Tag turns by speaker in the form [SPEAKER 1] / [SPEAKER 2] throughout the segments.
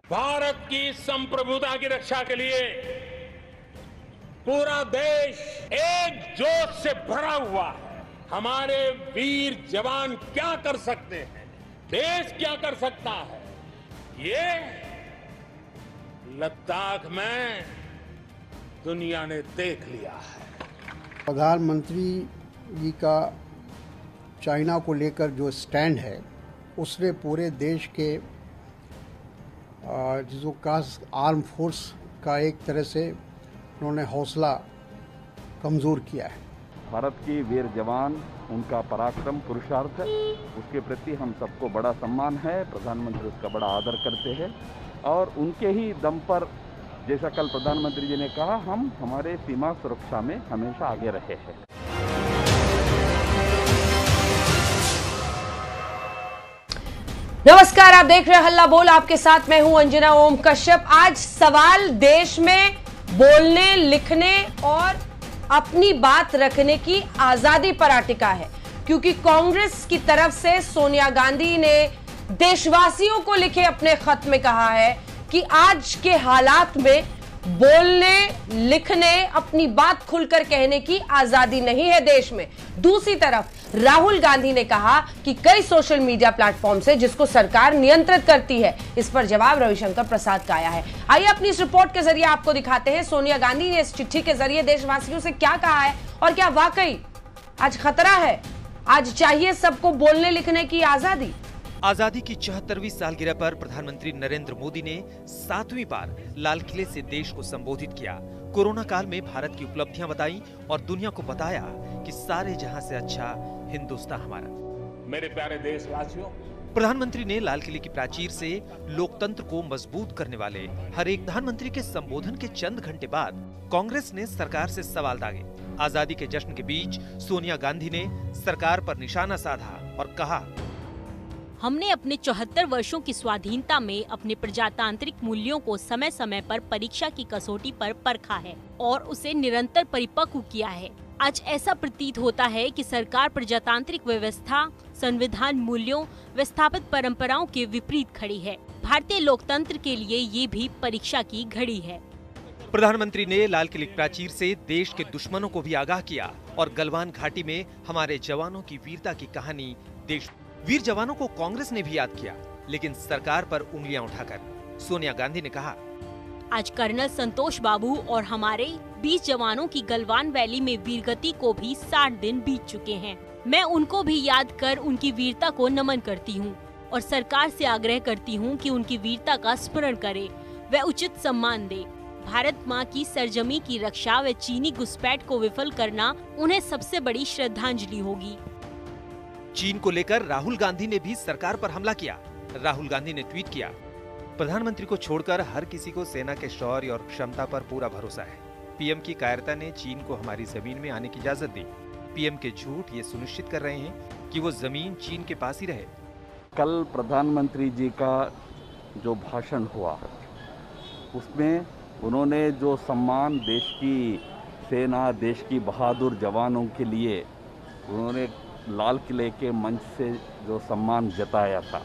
[SPEAKER 1] भारत की संप्रभुता की रक्षा के लिए पूरा देश एक जोश से भरा हुआ है। हमारे वीर जवान क्या कर सकते हैं, देश क्या कर सकता है, ये लद्दाख में दुनिया ने देख लिया है।
[SPEAKER 2] प्रधानमंत्री जी का चाइना को लेकर जो स्टैंड है उसने पूरे देश के जो कास आर्म फोर्स का एक तरह से उन्होंने हौसला कमज़ोर किया है।
[SPEAKER 3] भारत की वीर जवान, उनका पराक्रम, पुरुषार्थ, उसके प्रति हम सबको बड़ा सम्मान है। प्रधानमंत्री उसका बड़ा आदर करते हैं और उनके ही दम पर, जैसा कल प्रधानमंत्री जी ने कहा, हम हमारे सीमा सुरक्षा में हमेशा आगे रहे हैं।
[SPEAKER 4] नमस्कार, आप देख रहे हैं हल्ला बोल। आपके साथ मैं हूं अंजना ओम कश्यप। आज सवाल देश में बोलने, लिखने और अपनी बात रखने की आजादी पर अटका है, क्योंकि कांग्रेस की तरफ से सोनिया गांधी ने देशवासियों को लिखे अपने खत में कहा है कि आज के हालात में बोलने, लिखने, अपनी बात खुलकर कहने की आजादी नहीं है देश में। दूसरी तरफ राहुल गांधी ने कहा कि कई सोशल मीडिया प्लेटफॉर्म से जिसको सरकार नियंत्रित करती है, इस पर जवाब रविशंकर प्रसाद का आया है। आइए अपनी इस रिपोर्ट के जरिए आपको दिखाते हैं सोनिया गांधी ने इस चिट्ठी के जरिए देशवासियों से क्या कहा है और क्या वाकई आज खतरा है, आज चाहिए सबको बोलने लिखने की आजादी।
[SPEAKER 5] आजादी की 74वीं सालगिरह पर प्रधानमंत्री नरेंद्र मोदी ने 7वीं बार लाल किले से देश को संबोधित किया। कोरोना काल में भारत की उपलब्धियां बताई और दुनिया को बताया कि सारे जहां से अच्छा हिंदुस्तान हमारा।
[SPEAKER 1] मेरे प्यारे देशवासियों,
[SPEAKER 5] प्रधानमंत्री ने लाल किले की प्राचीर से लोकतंत्र को मजबूत करने वाले हर एक प्रधानमंत्री के संबोधन के चंद घंटे बाद कांग्रेस ने सरकार से सवाल दागे। आजादी के जश्न के बीच सोनिया गांधी ने सरकार पर निशाना साधा और कहा,
[SPEAKER 6] हमने अपने 74 वर्षों की स्वाधीनता में अपने प्रजातांत्रिक मूल्यों को समय समय पर परीक्षा की कसौटी पर परखा है और उसे निरंतर परिपक्व किया है। आज ऐसा प्रतीत होता है कि सरकार प्रजातांत्रिक व्यवस्था, संविधान मूल्यों व स्थापित परंपराओं के विपरीत खड़ी है। भारतीय लोकतंत्र के लिए ये भी परीक्षा की घड़ी है।
[SPEAKER 5] प्रधानमंत्री ने लाल किले की प्राचीर से देश के दुश्मनों को भी आगाह किया और गलवान घाटी में हमारे जवानों की वीरता की कहानी देश। वीर जवानों को कांग्रेस ने भी याद किया, लेकिन सरकार पर उंगलियां उठाकर सोनिया गांधी ने कहा,
[SPEAKER 6] आज कर्नल संतोष बाबू और हमारे 20 जवानों की गलवान वैली में वीरगति को भी 60 दिन बीत चुके हैं। मैं उनको भी याद कर उनकी वीरता को नमन करती हूँ और सरकार से आग्रह करती हूँ कि उनकी वीरता का स्मरण करे व उचित सम्मान दे। भारत माँ की सरजमी की रक्षा व चीनी घुसपैठ को विफल करना उन्हें सबसे बड़ी श्रद्धांजलि होगी।
[SPEAKER 5] चीन को लेकर राहुल गांधी ने भी सरकार पर हमला किया। राहुल गांधी ने ट्वीट किया, प्रधानमंत्री को छोड़कर हर किसी को सेना के शौर्य और क्षमता पर पूरा भरोसा है। पीएम की कायरता ने चीन को हमारी जमीन में आने की इजाजत दी। पीएम के झूठ ये सुनिश्चित कर रहे हैं कि वो जमीन चीन के पास ही रहे।
[SPEAKER 3] कल प्रधानमंत्री जी का जो भाषण हुआ उसमें उन्होंने जो सम्मान देश की सेना, देश की बहादुर जवानों के लिए उन्होंने लाल किले के मंच से जो सम्मान जताया था,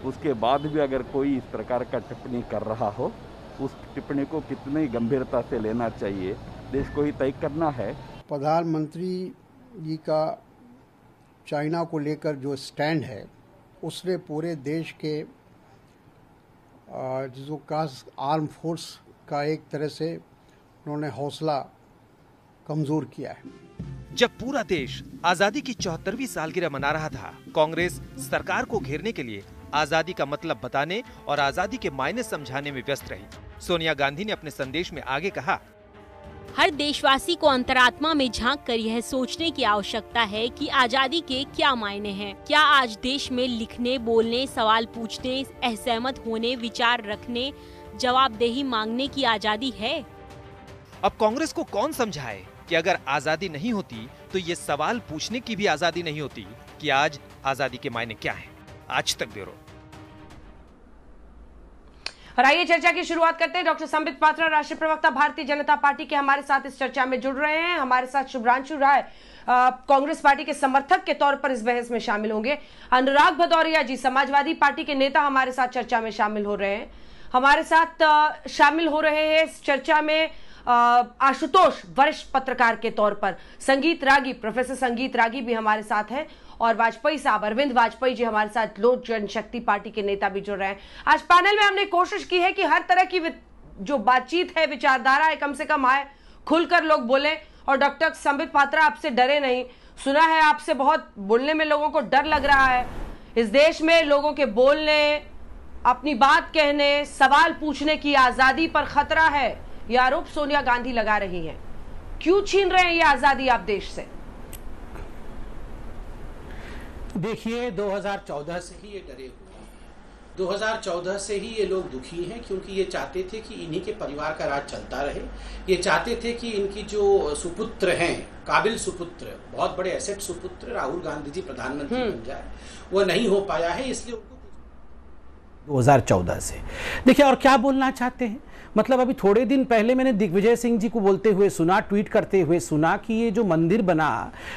[SPEAKER 3] उसके बाद भी अगर कोई इस प्रकार का टिप्पणी कर रहा हो, उस टिप्पणी को कितनी गंभीरता से लेना चाहिए, देश को ही तय करना है।
[SPEAKER 2] प्रधानमंत्री जी का चाइना को लेकर जो स्टैंड है उसने पूरे देश के जो कास आर्म फोर्स का एक तरह से उन्होंने हौसला कमजोर किया है।
[SPEAKER 5] जब पूरा देश आजादी की 74वीं सालगिरह मना रहा था, कांग्रेस सरकार को घेरने के लिए आजादी का मतलब बताने और आजादी के मायने समझाने में व्यस्त रही। सोनिया गांधी ने अपने संदेश में आगे कहा,
[SPEAKER 6] हर देशवासी को अंतरात्मा में झांक कर यह सोचने की आवश्यकता है कि आजादी के क्या मायने हैं। क्या आज देश में लिखने, बोलने, सवाल पूछने, असहमत होने, विचार रखने, जवाबदेही मांगने की आजादी है?
[SPEAKER 5] अब कांग्रेस को कौन समझाए कि अगर आजादी नहीं होती तो ये सवाल पूछने की भी आजादी नहीं होती कि आज आजादी के मायने क्या हैं। आज तक ब्यूरो।
[SPEAKER 4] और आइए चर्चा की शुरुआत करते हैं। डॉक्टर संबित पात्रा, राष्ट्रीय प्रवक्ता भारतीय जनता पार्टी के, हमारे साथ इस चर्चा में जुड़ रहे हैं। हमारे साथ शुभ्रांशु राय, कांग्रेस पार्टी के समर्थक के तौर पर इस बहस में शामिल होंगे। अनुराग भदौरिया जी, समाजवादी पार्टी के नेता, हमारे साथ चर्चा में शामिल हो रहे हैं। हमारे साथ शामिल हो रहे हैं इस चर्चा में आशुतोष, वरिष्ठ पत्रकार के तौर पर, संगीत रागी, प्रोफेसर संगीत रागी भी हमारे साथ हैं, और वाजपेयी साहब, अरविंद वाजपेयी जी हमारे साथ, लोक जनशक्ति पार्टी के नेता भी जुड़ रहे हैं। आज पैनल में हमने कोशिश की है कि हर तरह की जो बातचीत है, विचारधारा है, कम से कम आए, खुलकर लोग बोले। और डॉक्टर संबित पात्रा, आपसे डरे नहीं, सुना है आपसे बहुत बोलने में लोगों को डर लग रहा है। इस देश में लोगों के बोलने, अपनी बात कहने, सवाल पूछने की आजादी पर खतरा है, यह आरोप सोनिया गांधी लगा रही हैं। क्यों छीन रहे हैं ये आजादी आप देश से?
[SPEAKER 7] देखिए, 2014 से ही ये डरे हुए हैं। 2014 से ही ये लोग दुखी हैं, क्योंकि ये चाहते थे कि इन्हीं के परिवार का राज चलता रहे। ये चाहते थे कि इनकी जो सुपुत्र हैं, काबिल सुपुत्र, बहुत बड़े एसेट सुपुत्र राहुल गांधी जी प्रधानमंत्री बन जाए, वो नहीं हो पाया है, इसलिए उनको
[SPEAKER 8] 2014 से। देखिए, और क्या बोलना चाहते हैं, मतलब अभी थोड़े दिन पहले मैंने दिग्विजय सिंह जी को बोलते हुए सुना, ट्वीट करते हुए सुना कि ये जो मंदिर बना,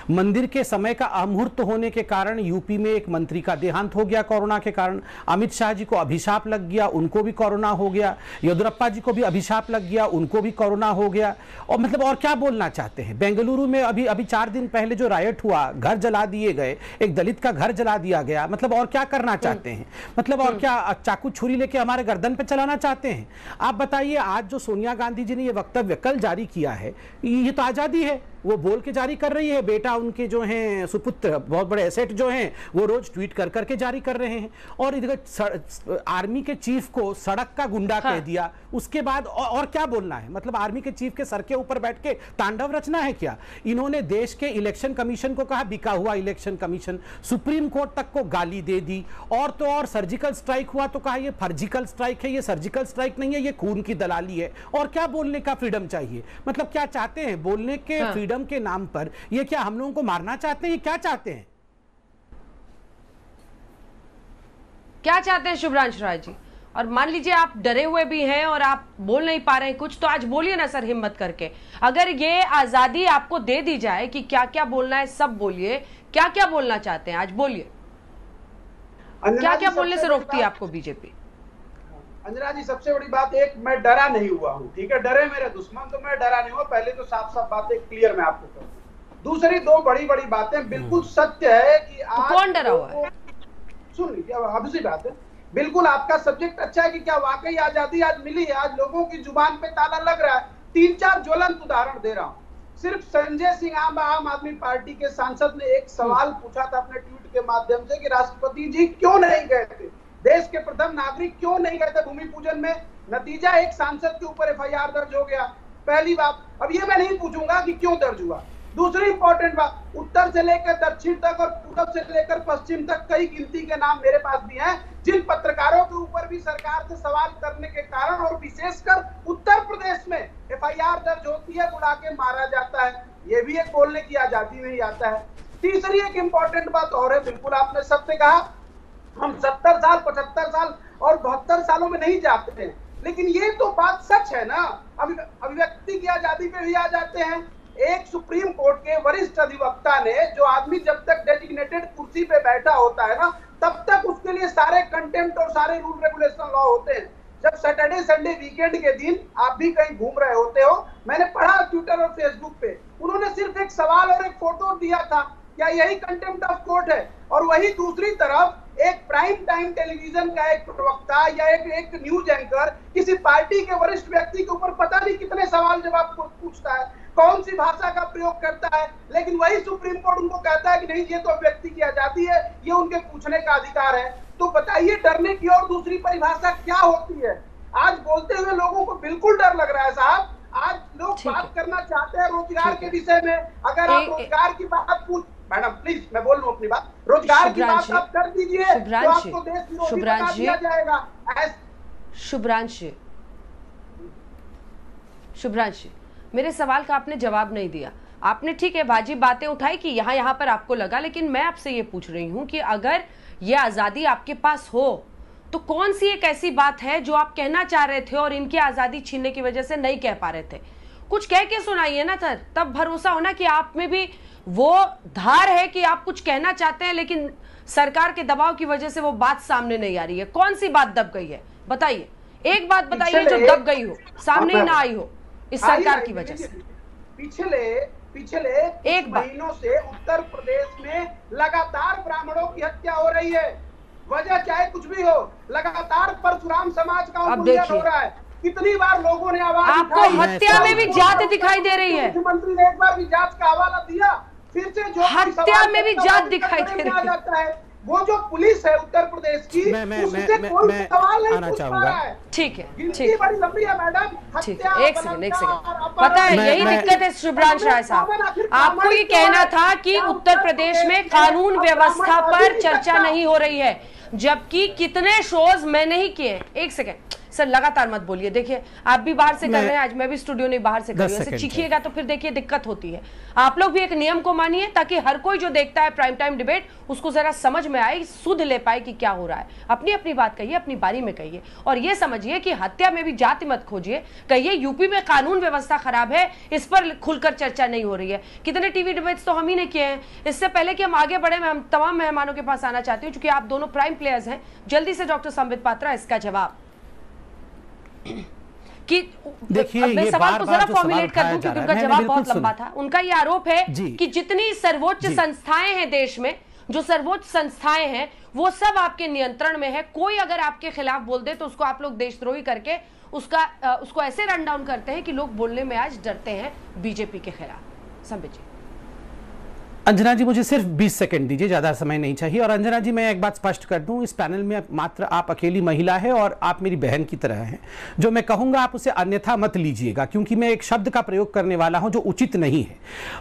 [SPEAKER 8] मंदिर के समय का अमुहूर्त होने के कारण यूपी में एक मंत्री का देहांत हो गया कोरोना के कारण, अमित शाह जी को अभिशाप लग गया, उनको भी कोरोना हो गया, येदियुरप्पा जी को भी अभिशाप लग गया, उनको भी कोरोना हो गया। और मतलब और क्या बोलना चाहते हैं? बेंगलुरु में अभी 4 दिन पहले जो रायट हुआ, घर जला दिए गए, एक दलित का घर जला दिया गया, मतलब और क्या करना चाहते हैं? मतलब और क्या चाकू छुरी लेके हमारे गर्दन पे चलाना चाहते हैं? आप बताइए। आज जो सोनिया गांधी जी ने ये वक्तव्य कल जारी किया है, ये तो आजादी है, वो बोल के जारी कर रही है। बेटा उनके जो हैं सुपुत्र, बहुत बड़े एसेट जो हैं, वो रोज ट्वीट कर करके जारी कर रहे हैं। और इधर आर्मी के चीफ को सड़क का गुंडा कह दिया, उसके बाद और क्या बोलना है? मतलब आर्मी के चीफ के सर के ऊपर बैठ के तांडव रचना है क्या? इन्होंने देश के इलेक्शन कमीशन को कहा बिका हुआ इलेक्शन कमीशन, सुप्रीम कोर्ट तक को गाली दे दी, और तो और सर्जिकल स्ट्राइक हुआ तो कहा ये फर्जिकल स्ट्राइक है, ये सर्जिकल स्ट्राइक नहीं है, ये खून की दलाली है। और क्या बोलने का फ्रीडम चाहिए? मतलब क्या चाहते हैं बोलने के फ्रीडम के नाम पर? ये क्या हम लोगों को मारना चाहते हैं? क्या चाहते हैं?
[SPEAKER 4] क्या चाहते हैं शुभ्रांश राय जी? और मान लीजिए आप डरे हुए भी हैं और आप बोल नहीं पा रहे हैं कुछ, तो आज बोलिए ना सर, हिम्मत करके। अगर ये आजादी आपको दे दी जाए कि क्या क्या बोलना है सब बोलिए, क्या क्या बोलना चाहते हैं आज बोलिए। क्या क्या बोलने से रोकती है आपको बीजेपी?
[SPEAKER 9] अंजना जी, सबसे बड़ी बात, एक, मैं डरा नहीं हुआ हूँ, ठीक है? डरे मेरे दुश्मन, तो मैं डरा नहीं हुआ। पहले तो साफ साफ बातें क्लियर मैं आपको करूँ। दूसरी 2 बड़ी बड़ी बातें, बिल्कुल सत्य है कि आज
[SPEAKER 4] तो कौन डरा हुआ है?
[SPEAKER 9] सुन लीजिए, अब सी बात है, बिल्कुल आपका सब्जेक्ट अच्छा है कि क्या वाकई आजादी आज मिली है? आज लोगों की जुबान पे ताला लग रहा है। 3-4 ज्वलंत उदाहरण दे रहा हूँ। सिर्फ संजय सिंह, आम आदमी पार्टी के सांसद ने एक सवाल पूछा था अपने ट्वीट के माध्यम से कि राष्ट्रपति जी क्यों नहीं गए थे, देश के प्रथम नागरिक क्यों नहीं गए थे भूमि पूजन में? नतीजा, एक सांसद के ऊपर FIR दर्ज हो गया। पहली बात। अब ये मैं नहीं पूछूंगा कि क्यों दर्ज हुआ। दूसरी इंपॉर्टेंट बात, उत्तर से लेकर दक्षिण तक और पूर्व से लेकर पश्चिम तक कई गिनती के नाम मेरे पास भी हैं, जिन पत्रकारों के ऊपर भी सरकार से सवाल करने के कारण और विशेषकर उत्तर प्रदेश में FIR दर्ज होती है, बुला के मारा जाता है। ये भी एक बोलने की आजादी में ही आता है। तीसरी एक इंपॉर्टेंट बात और है, बिल्कुल आपने सत्य कहा, हम 70 साल, 75 साल और 72 सालों में नहीं जाते हैं, लेकिन ये तो बात सच है ना। अभिव्यक्ति की आजादी पे भी आ जाते हैं। एक सुप्रीम कोर्ट के वरिष्ठ अधिवक्ता ने, जो आदमी जब तक डेजिग्नेटेड कुर्सी पे बैठा होता है ना, तब तक उसके लिए सारे कंटेम्प्ट और सारे रूल रेगुलेशन लॉ होते हैं। जब सैटरडे संडे वीकेंड के दिन आप भी कहीं घूम रहे होते हो, मैंने पढ़ा ट्विटर और फेसबुक पे, उन्होंने सिर्फ एक सवाल और एक फोटो दिया था, क्या यही कंटेम्प्ट ऑफ कोर्ट है? और वही दूसरी तरफ एक प्राइम टाइम टेलीविजन का एक प्रवक्ता या एक न्यूज एंकर किसी पार्टी के वरिष्ठ व्यक्ति के ऊपर पता नहीं कितने सवाल जवाब पूछता है, कौन सी भाषा का प्रयोग करता है, लेकिन वही सुप्रीम कोर्ट उनको कहता है कि नहीं, ये तो व्यक्ति की आजादी है, ये उनके पूछने का अधिकार है। तो बताइए, डरने की और दूसरी परिभाषा क्या होती है? आज बोलते हुए लोगों को बिल्कुल डर लग रहा है साहब। आज लोग बात करना चाहते हैं रोजगार के विषय में। अगर आप रोजगार की बात पूछ, मैडम प्लीज मैं बोल रहा हूँ अपनी बात, रोजगार की बात आप कर दीजिए तो आपको देश विरोधी बता दिया जाएगा।
[SPEAKER 4] शुभ्रांश, मेरे सवाल का आपने जवाब नहीं दिया। आपने ठीक है वाजिब बातें उठाई कि यहाँ पर आपको लगा, लेकिन मैं आपसे ये पूछ रही हूँ कि अगर ये आजादी आपके पास हो तो कौन सी एक ऐसी बात है जो आप कहना चाह रहे थे और इनकी आजादी छीनने की वजह से नहीं कह पा रहे थे? कुछ कह के सुनाइए ना सर, तब भरोसा होना कि आप में भी वो धार है कि आप कुछ कहना चाहते हैं, लेकिन सरकार के दबाव की वजह से वो बात सामने नहीं आ रही है। कौन सी बात दब गई है बताइए, एक बात बताइए जो दब गई हो, सामने ही ना आई हो इस सरकार की वजह से।
[SPEAKER 9] पिछले एक महीनों से उत्तर प्रदेश में लगातार ब्राह्मणों की हत्या हो रही है, वजह चाहे कुछ भी हो, लगातार परशुराम समाज का उन्मूलन हो रहा है। कितनी बार लोगों ने आवाज उठाई,
[SPEAKER 4] आपको हत्या में भी जात दिखाई दे रही है।
[SPEAKER 9] मुख्यमंत्री ने एक बार भी जांच का हवाला दिया, फिर से जो
[SPEAKER 4] हत्या में भी जात दिखाई दे रही
[SPEAKER 9] है। वो जो पुलिस है उत्तर प्रदेश की, उससे कोई सवाल नहीं पूछ पा रहा है।
[SPEAKER 4] ठीक है,
[SPEAKER 9] गिनती बड़ी लंबी है मैडम।
[SPEAKER 4] ठीक है, एक सेकंड। पता है यही दिक्कत है शुभ्रांश राय साहब, आपको ये कहना था कि उत्तर प्रदेश में कानून व्यवस्था पर चर्चा नहीं हो रही है, जबकि कितने शोज मैंने ही किए। एक सेकंड सर, लगातार मत बोलिए। देखिए आप भी बाहर से कर रहे हैं, आज मैं भी स्टूडियो नहीं बाहर से कर रही हूँ। ऐसे चीखिएगा तो फिर देखिए दिक्कत होती है। आप लोग भी एक नियम को मानिए ताकि हर कोई जो देखता है प्राइम टाइम डिबेट उसको जरा समझ में आए, सुध ले पाए कि क्या हो रहा है। अपनी अपनी बात कहिए, अपनी बारी में कहिए, और ये समझिए कि हत्या में भी जाति मत खोजिए। कहिए यूपी में कानून व्यवस्था खराब है, इस पर खुलकर चर्चा नहीं हो रही है। कितने टीवी डिबेट्स तो हम ही ने किए हैं। इससे पहले कि हम आगे बढ़े, मैं हम तमाम मेहमानों के पास आना चाहती हूँ, क्योंकि आप दोनों प्राइम प्लेयर्स हैं। जल्दी से डॉक्टर संबित पात्रा इसका जवाब कि
[SPEAKER 8] देखिए,
[SPEAKER 4] मैं सवाल को जरा फॉर्मुलेट कर दूं क्योंकि उनका जवाब बहुत लंबा था। उनका ये आरोप है कि जितनी सर्वोच्च संस्थाएं हैं देश में, जो सर्वोच्च संस्थाएं हैं वो सब आपके नियंत्रण में है। कोई अगर आपके खिलाफ बोल दे तो उसको आप लोग देशद्रोही करके उसको ऐसे रन डाउन करते हैं कि लोग बोलने में आज डरते हैं बीजेपी के खिलाफ। संबित जी।
[SPEAKER 8] अंजना जी मुझे सिर्फ 20 सेकंड दीजिए, ज़्यादा समय नहीं चाहिए। और अंजना जी मैं एक बात स्पष्ट कर दूं, इस पैनल में मात्र आप अकेली महिला है और आप मेरी बहन की तरह हैं। जो मैं कहूंगा आप उसे अन्यथा मत लीजिएगा, क्योंकि मैं एक शब्द का प्रयोग करने वाला हूं जो उचित नहीं है।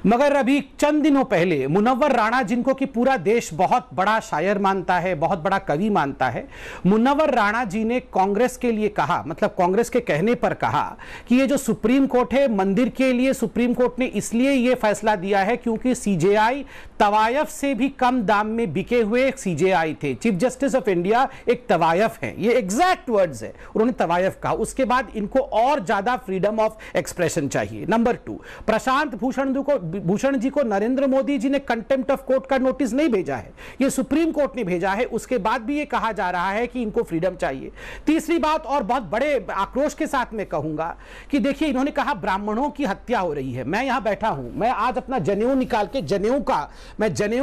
[SPEAKER 8] मगर अभी चंद दिनों पहले मुनव्वर राणा, जिनको कि पूरा देश बहुत बड़ा शायर मानता है, बहुत बड़ा कवि मानता है, मुनव्वर राणा जी ने कांग्रेस के लिए कहा, मतलब कांग्रेस के कहने पर कहा कि ये जो सुप्रीम कोर्ट है, मंदिर के लिए सुप्रीम कोर्ट ने इसलिए ये फैसला दिया है क्योंकि सीजेआई तवायफ से भी कम दाम में बिके हुए एक सीजेआई थे। चीफ जस्टिस ऑफ इंडिया एक तवायफ है, ये एग्जैक्ट वर्ड्स है, उन्होंने तवायफ कहा। उसके बाद इनको और ज्यादा फ्रीडम ऑफ एक्सप्रेशन चाहिए। नंबर 2, प्रशांत भूषण जी को नरेंद्र मोदी जी ने कंटेम्प्ट ऑफ कोर्ट का नोटिस नहीं भेजा है, ये सुप्रीम कोर्ट ने भेजा है। उसके बाद भी ये कहा जा रहा है कि इनको फ्रीडम चाहिए। तीसरी बात, और बहुत बड़े आक्रोश के साथ मैं कहूंगा कि देखिए, इन्होंने कहा ब्राह्मणों की हत्या हो रही है। मैं यहां बैठा हूं, मैं आज अपना जनेऊ निकाल के जनेऊ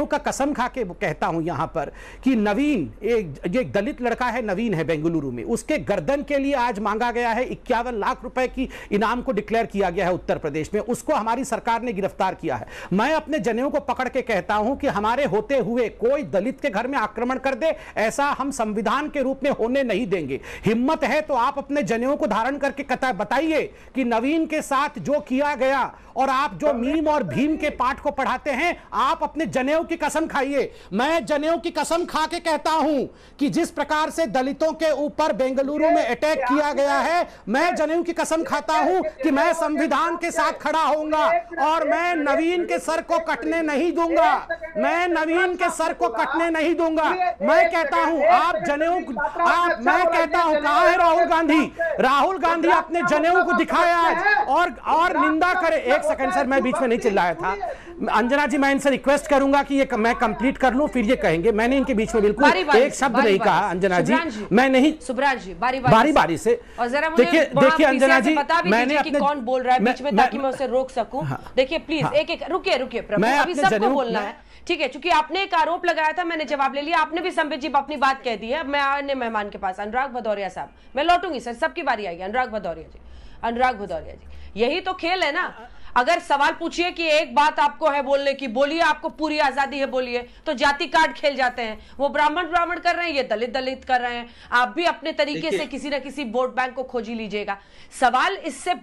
[SPEAKER 8] का कसम खा के कहता हूं यहां पर कि नवीन, एक दलित लड़का है, नवीन है बेंगलुरु में, उसके गर्दन के लिए आज मांगा गया है 51 लाख रुपए की इनाम को डिक्लेयर किया गया है उत्तर प्रदेश में, उसको हमारी सरकार ने गिरफ्तार किया है। मैं अपने जनेऊ को पकड़ के कहता हूं कि हमारे होते हुए कोई दलित के घर में आक्रमण कर दे, ऐसा हम संविधान के रूप में होने नहीं देंगे। हिम्मत है तो आप अपने जनेऊ को धारण करके बताइए कि नवीन के साथ जो किया गया, और आप जो मीम और भीम के पाठ को पढ़ाते हैं, आप अपने जनेऊ की कसम खाइए। मैं जनेऊ की कसम खा के कहता हूं कि जिस प्रकार से दलितों के ऊपर बेंगलुरु में अटैक किया गया है, मैं जनेऊ की कसम खाता हूं कि मैं संविधान के साथ खड़ा होऊंगा और मैं नवीन के सर को कटने नहीं दूंगा। मैं नवीन के सर को कटने नहीं दूंगा। मैं कहता हूं आप जनेऊ, मैं कहता हूं कहां है राहुल गांधी? राहुल गांधी अपने जनेऊ को दिखाया और निंदा करे। एक सेकंड सर, मैं बीच में नहीं चिल्लाया था। अंजना जी, मैं इनसे रिक्वेस्ट करूंगा कि ये मैं कंप्लीट कर लूं, फिर ये कहेंगे। मैंने इनके बीच में बिल्कुल एक शब्द नहीं कहा। अंजना जी, मैं नहीं,
[SPEAKER 4] सुब्रांश जी
[SPEAKER 8] बारी से।
[SPEAKER 4] और जरा मुझे
[SPEAKER 8] देखिए अंजना जी,
[SPEAKER 4] मैंने अपने कौन बोल रहा है बीच में, ताकि मैं उसे रोक सकूं। देखिए प्लीज, एक रुकिए प्रभु, अभी सबको बोलना है, ठीक है? क्योंकि आपने एक आरोप लगाया था, मैंने जवाब ले लिया, आपने भी संबित जी अपनी बात कह दी है। मैं अन्य मेहमान के पास, अनुराग भदौरिया साहब, मैं लौटूंगी सर, सबकी बारी आएगी। अनुराग भदौरिया जी, यही तो खेल है ना। अगर सवाल पूछिए कि एक बात आपको है बोलने की, बोलिए, आपको पूरी आजादी है, बोलिए, तो जाति कार्ड खेल जाते हैं। वो ब्राह्मण कर रहे हैं, ये दलित कर रहे हैं। आप भी अपने तरीके से किसी ना किसी वोट बैंक को खोज ही लीजिएगा। सवाल इससे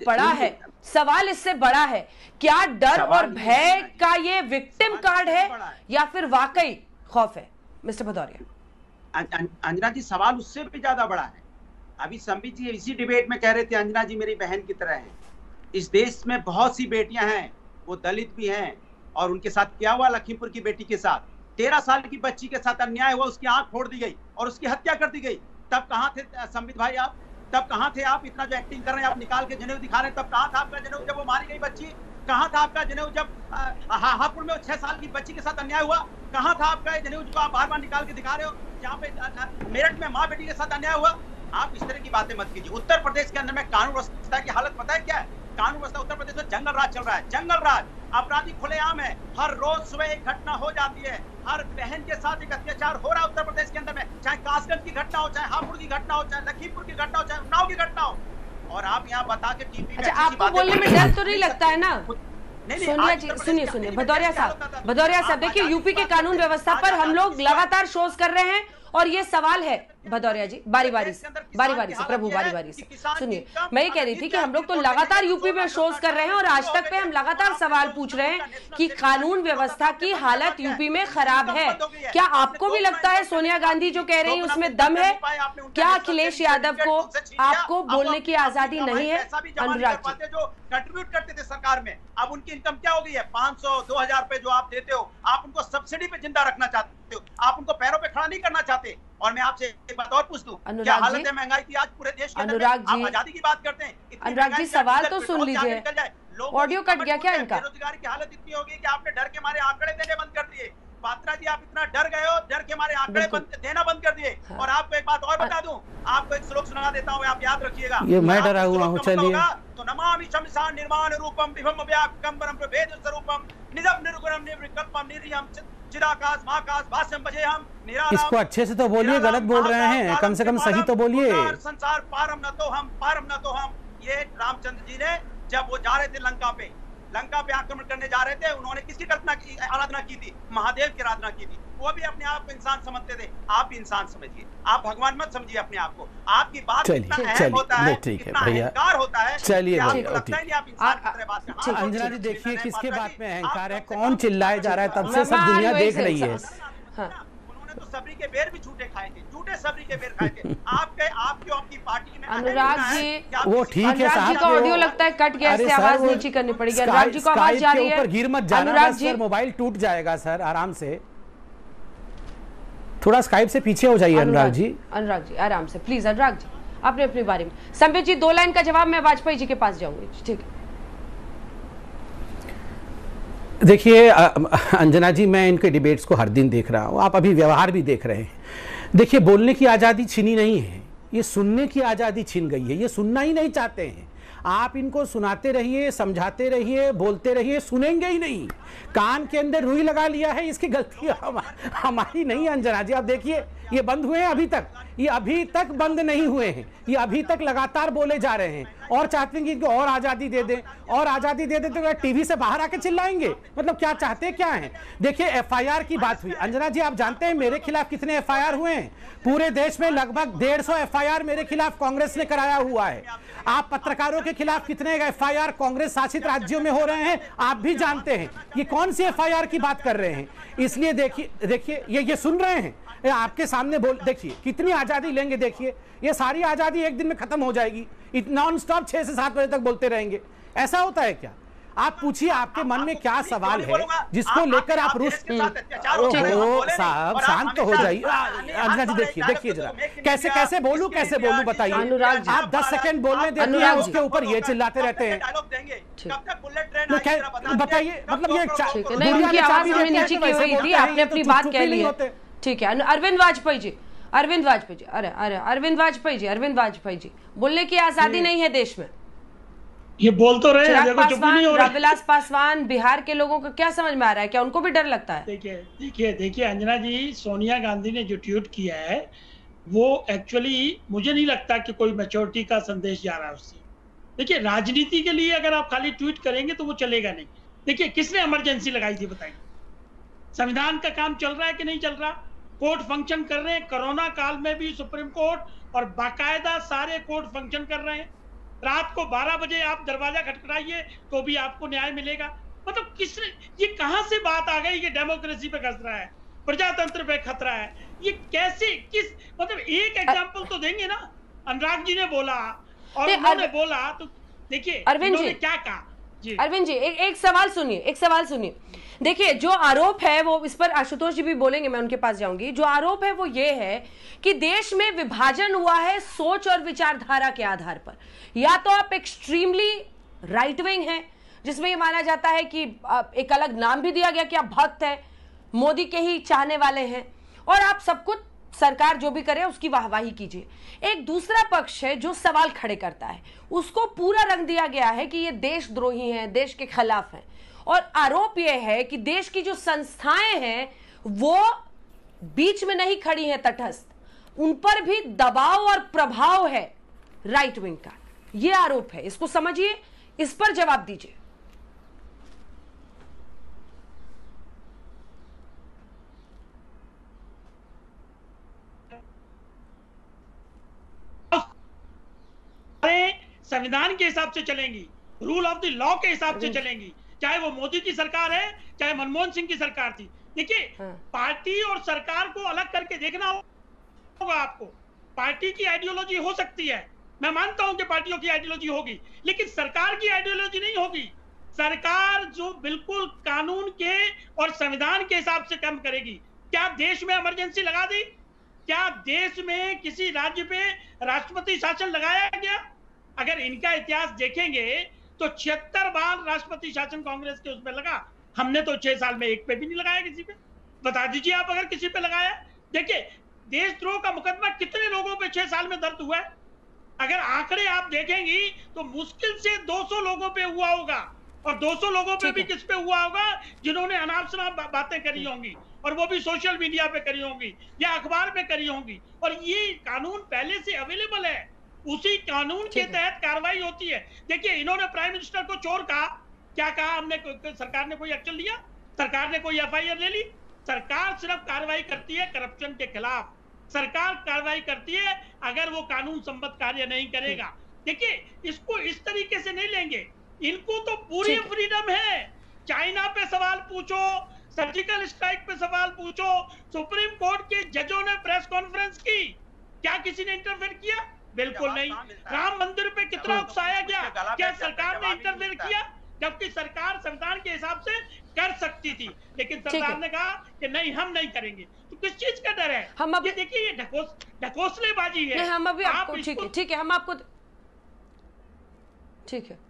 [SPEAKER 4] बड़ा है, क्या डर और भय का ये विक्टिम कार्ड है या फिर वाकई खौफ है? मिस्टर भदौरिया।
[SPEAKER 10] अंजना जी, सवाल उससे भी ज्यादा बड़ा है। अभी संबित जी इसी डिबेट में कह रहे थे अंजना जी मेरी बहन की तरह है। इस देश में बहुत सी बेटियां हैं, वो दलित भी हैं, और उनके साथ क्या हुआ लखीमपुर की बेटी के साथ, 13 साल की बच्ची के साथ अन्याय हुआ, उसकी आंख फोड़ दी गई और उसकी हत्या कर दी गई। तब कहां थे संबित भाई आप? तब कहां थे आप? इतना जो एक्टिंग कर रहे हैं आप, निकाल के जनेऊ दिखा रहे हैं, तब कहां था आपका जनेऊ जब वो मारी गई बच्ची? कहां था आपका जनेऊ जब हापुड़ में 6 साल की बच्ची के साथ अन्याय हुआ? कहां था आपका जनेऊ जो आप बार बार निकाल के दिखा रहे हो? जहाँ पे मेरठ में माँ बेटी के साथ अन्याय हुआ? आप इस तरह की की बातें मत कीजिए। उत्तर प्रदेश के अंदर में कानून व्यवस्था की हालत पता है क्या है? कानून व्यवस्था उत्तर प्रदेश में जंगल राज चल रहा है, जंगल राज। अपराधी खुलेआम है, हर रोज सुबह एक घटना हो जाती है, हर बहन के साथ एक अत्याचार हो रहा है उत्तर प्रदेश के अंदर में, चाहे कासगंज की घटना हो, चाहे हापुड़ की घटना हो, चाहे लखीमपुर की घटना हो, चाहे उन्नाव की घटना हो, और आप यहाँ बता के टीवी में
[SPEAKER 4] अच्छा, आपको बोलने में डर तो नहीं लगता है ना? सोनिया जी सुनिए, भदौरिया साहब देखिए, यूपी के कानून व्यवस्था पर हम लोग लगातार शोज कर रहे हैं और ये सवाल है भदौरिया जी, बारी बारी से प्रभु, बारी से सुनिए। मैं ये कह रही थी कि हम लोग तो लगातार यूपी में शोज कर रहे हैं और आज तक पे हम लगातार सवाल पूछ रहे हैं कि कानून व्यवस्था की हालत यूपी में खराब है। क्या आपको भी लगता है सोनिया गांधी जो कह रही है उसमें दम है? क्या अखिलेश यादव को आपको बोलने की आजादी नहीं है? अनुराग जी,
[SPEAKER 10] जो कंट्रीब्यूट करते थे सरकार में, अब उनकी इनकम क्या हो गई है? 500-2000 रुपए जो आप देते हो, आप उनको सब्सिडी पे जिंदा रखना चाहते हो, आप उनको पैरों पे खड़ा नहीं करना चाहते। और मैं आपसे एक बात और पूछ दूं, क्या हालत है महंगाई की आज पूरे देश के अंदर? आप आजादी की बात करते हैं,
[SPEAKER 4] अनुराग जी सवाल तो सुन लीजिए, ऑडियो कट गया क्या इनका?
[SPEAKER 10] बेरोजगारी की हालत इतनी हो गई कि आपने डर के मारे आंकड़े देने बंद कर दिए। पात्रा जी, आप इतना डर गए हो, डर के मारे आंकड़े देना बंद कर दिए। और आपको एक बात और बता दूं, आपको एक श्लोक सुना देता हूं, आप याद रखिएगा।
[SPEAKER 8] ये मैं डरा हुआ हूं, चलिए।
[SPEAKER 10] तो नमामि शमशान निर्माण रूपम विभम व्यापकम परम प्रभेद स्वरूपम निजम निर्गुणम निर्विकल्पम निर्यम चिराकाश महाकाश भाष्यम बजे हम निराला।
[SPEAKER 8] इसको अच्छे से तो बोलिए, गलत बोल रहे हैं, कम से कम सही तो बोलिए।
[SPEAKER 10] संसार पारम न तो हम। ये रामचंद्र जी ने जब वो जा रहे थे लंका पे आक्रमण करने जा रहे थे, उन्होंने किसकी आराधना की थी? महादेव की आराधना की थी। वो भी अपने आप को इंसान समझते थे, आप भी इंसान समझिए, आप भगवान मत समझिए अपने आप को। आपकी बात इतना अहम होता है, इतना अहंकार होता है,
[SPEAKER 8] चलिए
[SPEAKER 10] लगता ही नहीं आप इंसान की तरह बात करते हैं।
[SPEAKER 8] अंजना जी देखिए किसके बात में अहंकार है, कौन चिल्लाए जा रहा है, तब से सब दुनिया देख रही है।
[SPEAKER 10] उन्होंने तो सबरी के बेर भी झूठे खाए थे, झूठे सबरी के बेर खाए थे। आपकी पार्टी में
[SPEAKER 4] अनुराग जी,
[SPEAKER 8] वो ठीक है साहब,
[SPEAKER 4] का ऑडियो लगता है कट गया, इससे आवाज नीचे करनी पड़ेगी। अनुराग जी को आवाज जा रही है,
[SPEAKER 8] गिर मत जाना सर, मोबाइल टूट जाएगा सर, आराम से थोड़ा स्काइप से पीछे हो जाइए। अनुराग जी आराम से प्लीज। अनुराग जी आपने अपने बारे में, संबित जी 2 लाइन का जवाब मैं वाजपेयी जी के पास जाऊंगी, ठीक है? देखिए अंजना जी, मैं इनके डिबेट्स को हर दिन देख रहा हूँ, आप अभी व्यवहार भी देख रहे हैं। देखिए बोलने की आज़ादी छीनी नहीं है, ये सुनने की आज़ादी छीन गई है। ये सुनना ही नहीं चाहते हैं, आप इनको सुनाते रहिए, समझाते रहिए, बोलते रहिए, सुनेंगे ही नहीं। कान के अंदर रुई लगा लिया है, इसकी गलती हमारी नहीं। अंजना जी आप देखिए, ये बंद हुए हैं अभी तक, ये अभी तक बंद नहीं हुए हैं, ये अभी तक लगातार बोले जा रहे हैं और चाहते हैं कि इनको और आज़ादी दे दें, और आज़ादी दे दें तो टीवी से बाहर आके चिल्लाएंगे। मतलब क्या चाहते क्या हैं? देखिए एफआईआर की बात हुई, अंजना जी आप जानते हैं मेरे खिलाफ कितने एफआईआर हुए हैं? पूरे देश में लगभग 150 एफआईआर मेरे खिलाफ कांग्रेस ने कराया हुआ है। आप पत्रकारों के खिलाफ कितने एफआईआर कांग्रेस शासित राज्यों में हो रहे हैं आप भी जानते हैं। ये कौन सी एफआईआर की बात कर रहे हैं? इसलिए देखिए ये सुन रहे हैं, आपके सामने बोल, देखिए कितनी आजादी लेंगे। देखिए ये सारी आजादी एक दिन में खत्म हो जाएगी, नॉन स्टॉप 6 से 7 बजे तक बोलते रहेंगे। ऐसा होता है क्या? आप पूछिए आपके मन में क्या सवाल है जिसको लेकर आप रुष्ट? साहब शांत तो हो जाइए। अंजना जी देखिए जरा, कैसे बोलूं बताइए। आप 10 सेकंड बोलने देते हैं, उसके ऊपर ये चिल्लाते रहते हैं। बताइए, मतलब ये
[SPEAKER 4] उनकी आवाज हमें नीचे की हुई थी, आपने अपनी बात कह ली है, ठीक है। अरविंद वाजपेयी जी, अरविंद वाजपेयी जी, बोलने की आजादी नहीं है देश में।
[SPEAKER 11] ये बोल तो रहे हैं,
[SPEAKER 4] रामविलास पासवान, बिहार के लोगों को क्या समझ में आ रहा है? क्या उनको भी डर लगता है?
[SPEAKER 11] देखिए अंजना जी, सोनिया गांधी ने जो ट्वीट किया है वो एक्चुअली मुझे नहीं लगता कि कोई मैच्योरिटी का संदेश जा रहा है उससे। देखिए राजनीति के लिए अगर आप खाली ट्वीट करेंगे तो वो चलेगा नहीं। देखिए किसने इमरजेंसी लगाई थी बताइए? संविधान का काम चल रहा है कि नहीं चल रहा? कोर्ट फंक्शन कर रहे हैं, कोरोना काल में भी सुप्रीम कोर्ट और बाकायदा सारे कोर्ट फंक्शन कर रहे हैं। रात को 12 बजे आप दरवाजा खटखटाइए तो भी आपको न्याय मिलेगा। मतलब किसने, ये कहां से बात आ गई? ये डेमोक्रेसी पे खतरा है, प्रजातंत्र पे खतरा है, ये कैसे, किस, मतलब एक एग्जांपल तो देंगे ना। अनुराग जी ने बोला और उन्होंने बोला, तो देखिए
[SPEAKER 4] अरविंद जी
[SPEAKER 11] क्या कहा।
[SPEAKER 4] अरविंद जी एक सवाल सुनिए। देखिए जो आरोप है वो, इस पर आशुतोष जी भी बोलेंगे, मैं उनके पास जाऊंगी। जो आरोप है वो ये है कि देश में विभाजन हुआ है सोच और विचारधारा के आधार पर। या तो आप एक्सट्रीमली राइट विंग हैं, जिसमें ये माना जाता है कि एक अलग नाम भी दिया गया कि आप भक्त हैं, मोदी के ही चाहने वाले हैं, और आप सब कुछ सरकार जो भी करे उसकी वाहवाही कीजिए। एक दूसरा पक्ष है जो सवाल खड़े करता है, उसको पूरा रंग दिया गया है कि ये देशद्रोही हैं, देश के खिलाफ हैं, और आरोप यह है कि देश की जो संस्थाएं हैं वो बीच में नहीं खड़ी हैं तटस्थ, उन पर भी दबाव और प्रभाव है राइट विंग का। यह आरोप है, इसको समझिए, इस पर जवाब दीजिए।
[SPEAKER 11] संविधान के हिसाब से चलेंगी, रूल ऑफ द लॉ के हिसाब से चलेंगी, चाहे वो मोदी की सरकार है चाहे मनमोहन सिंह की सरकार थी। देखिए, पार्टी और सरकार को अलग करके देखना होगा आपको। पार्टी की आइडियोलॉजी हो सकती है, मैं मानता हूं कि पार्टियों की आइडियोलॉजी होगी, लेकिन सरकार की आइडियोलॉजी नहीं होगी। सरकार जो बिल्कुल कानून के और संविधान के हिसाब से काम करेगी। क्या देश में इमरजेंसी लगा दी? क्या देश में किसी राज्य पे राष्ट्रपति शासन लगाया गया? अगर इनका इतिहास देखेंगे तो 76 बार राष्ट्रपति शासन कांग्रेस के उसमें लगा। हमने तो 6 साल में एक पे भी नहीं लगाया किसी पे। बता दीजिए आप अगर किसी पे लगाया। देखिए, देशद्रोह का मुकदमा कितने लोगों पे 6 साल में दर्ज हुआ है? अगर आंकड़े आप देखेंगी तो मुश्किल से 200 लोगों पे हुआ होगा, और 200 लोगों पे भी किस पे हुआ होगा? जिन्होंने अनाप शनाप बातें करी होंगी, और वो भी सोशल मीडिया पे करी होंगी या अखबार पे करी होंगी। और ये कानून पहले से अवेलेबल है, उसी कानून के तहत कार्रवाई होती है। देखिए, इन्होंने प्राइम मिनिस्टर को चोर कहा, क्या कहा हमने? सरकार ने कोई एक्शन लिया? सरकार ने कोई एफआईआर ले ली? सरकार सिर्फ कार्रवाई करती है करप्शन के खिलाफ। सरकार कार्रवाई करती है अगर वो कानून सम्मत कार्य नहीं करेगा। देखिए, इसको इस तरीके से नहीं लेंगे, इनको तो पूरी फ्रीडम है। चाइना पे सवाल पूछो, सर्जिकल स्ट्राइक पे सवाल पूछो, सुप्रीम कोर्ट के जजों ने प्रेस कॉन्फ्रेंस की, क्या किसी ने इंटरफेयर किया? बिल्कुल नहीं। राम मंदिर पे कितना उकसाया गया, क्या सरकार ने इंटरफेयर किया? जबकि सरकार संविधान के हिसाब से कर सकती थी, लेकिन सरकार ने कहा कि नहीं, हम नहीं करेंगे। तो किस चीज का डर है? हम अब देखिए, ये ढकोसलेबाजी है।
[SPEAKER 4] नहीं, हम अभी आपको ठीक है, हम आपको ठीक है,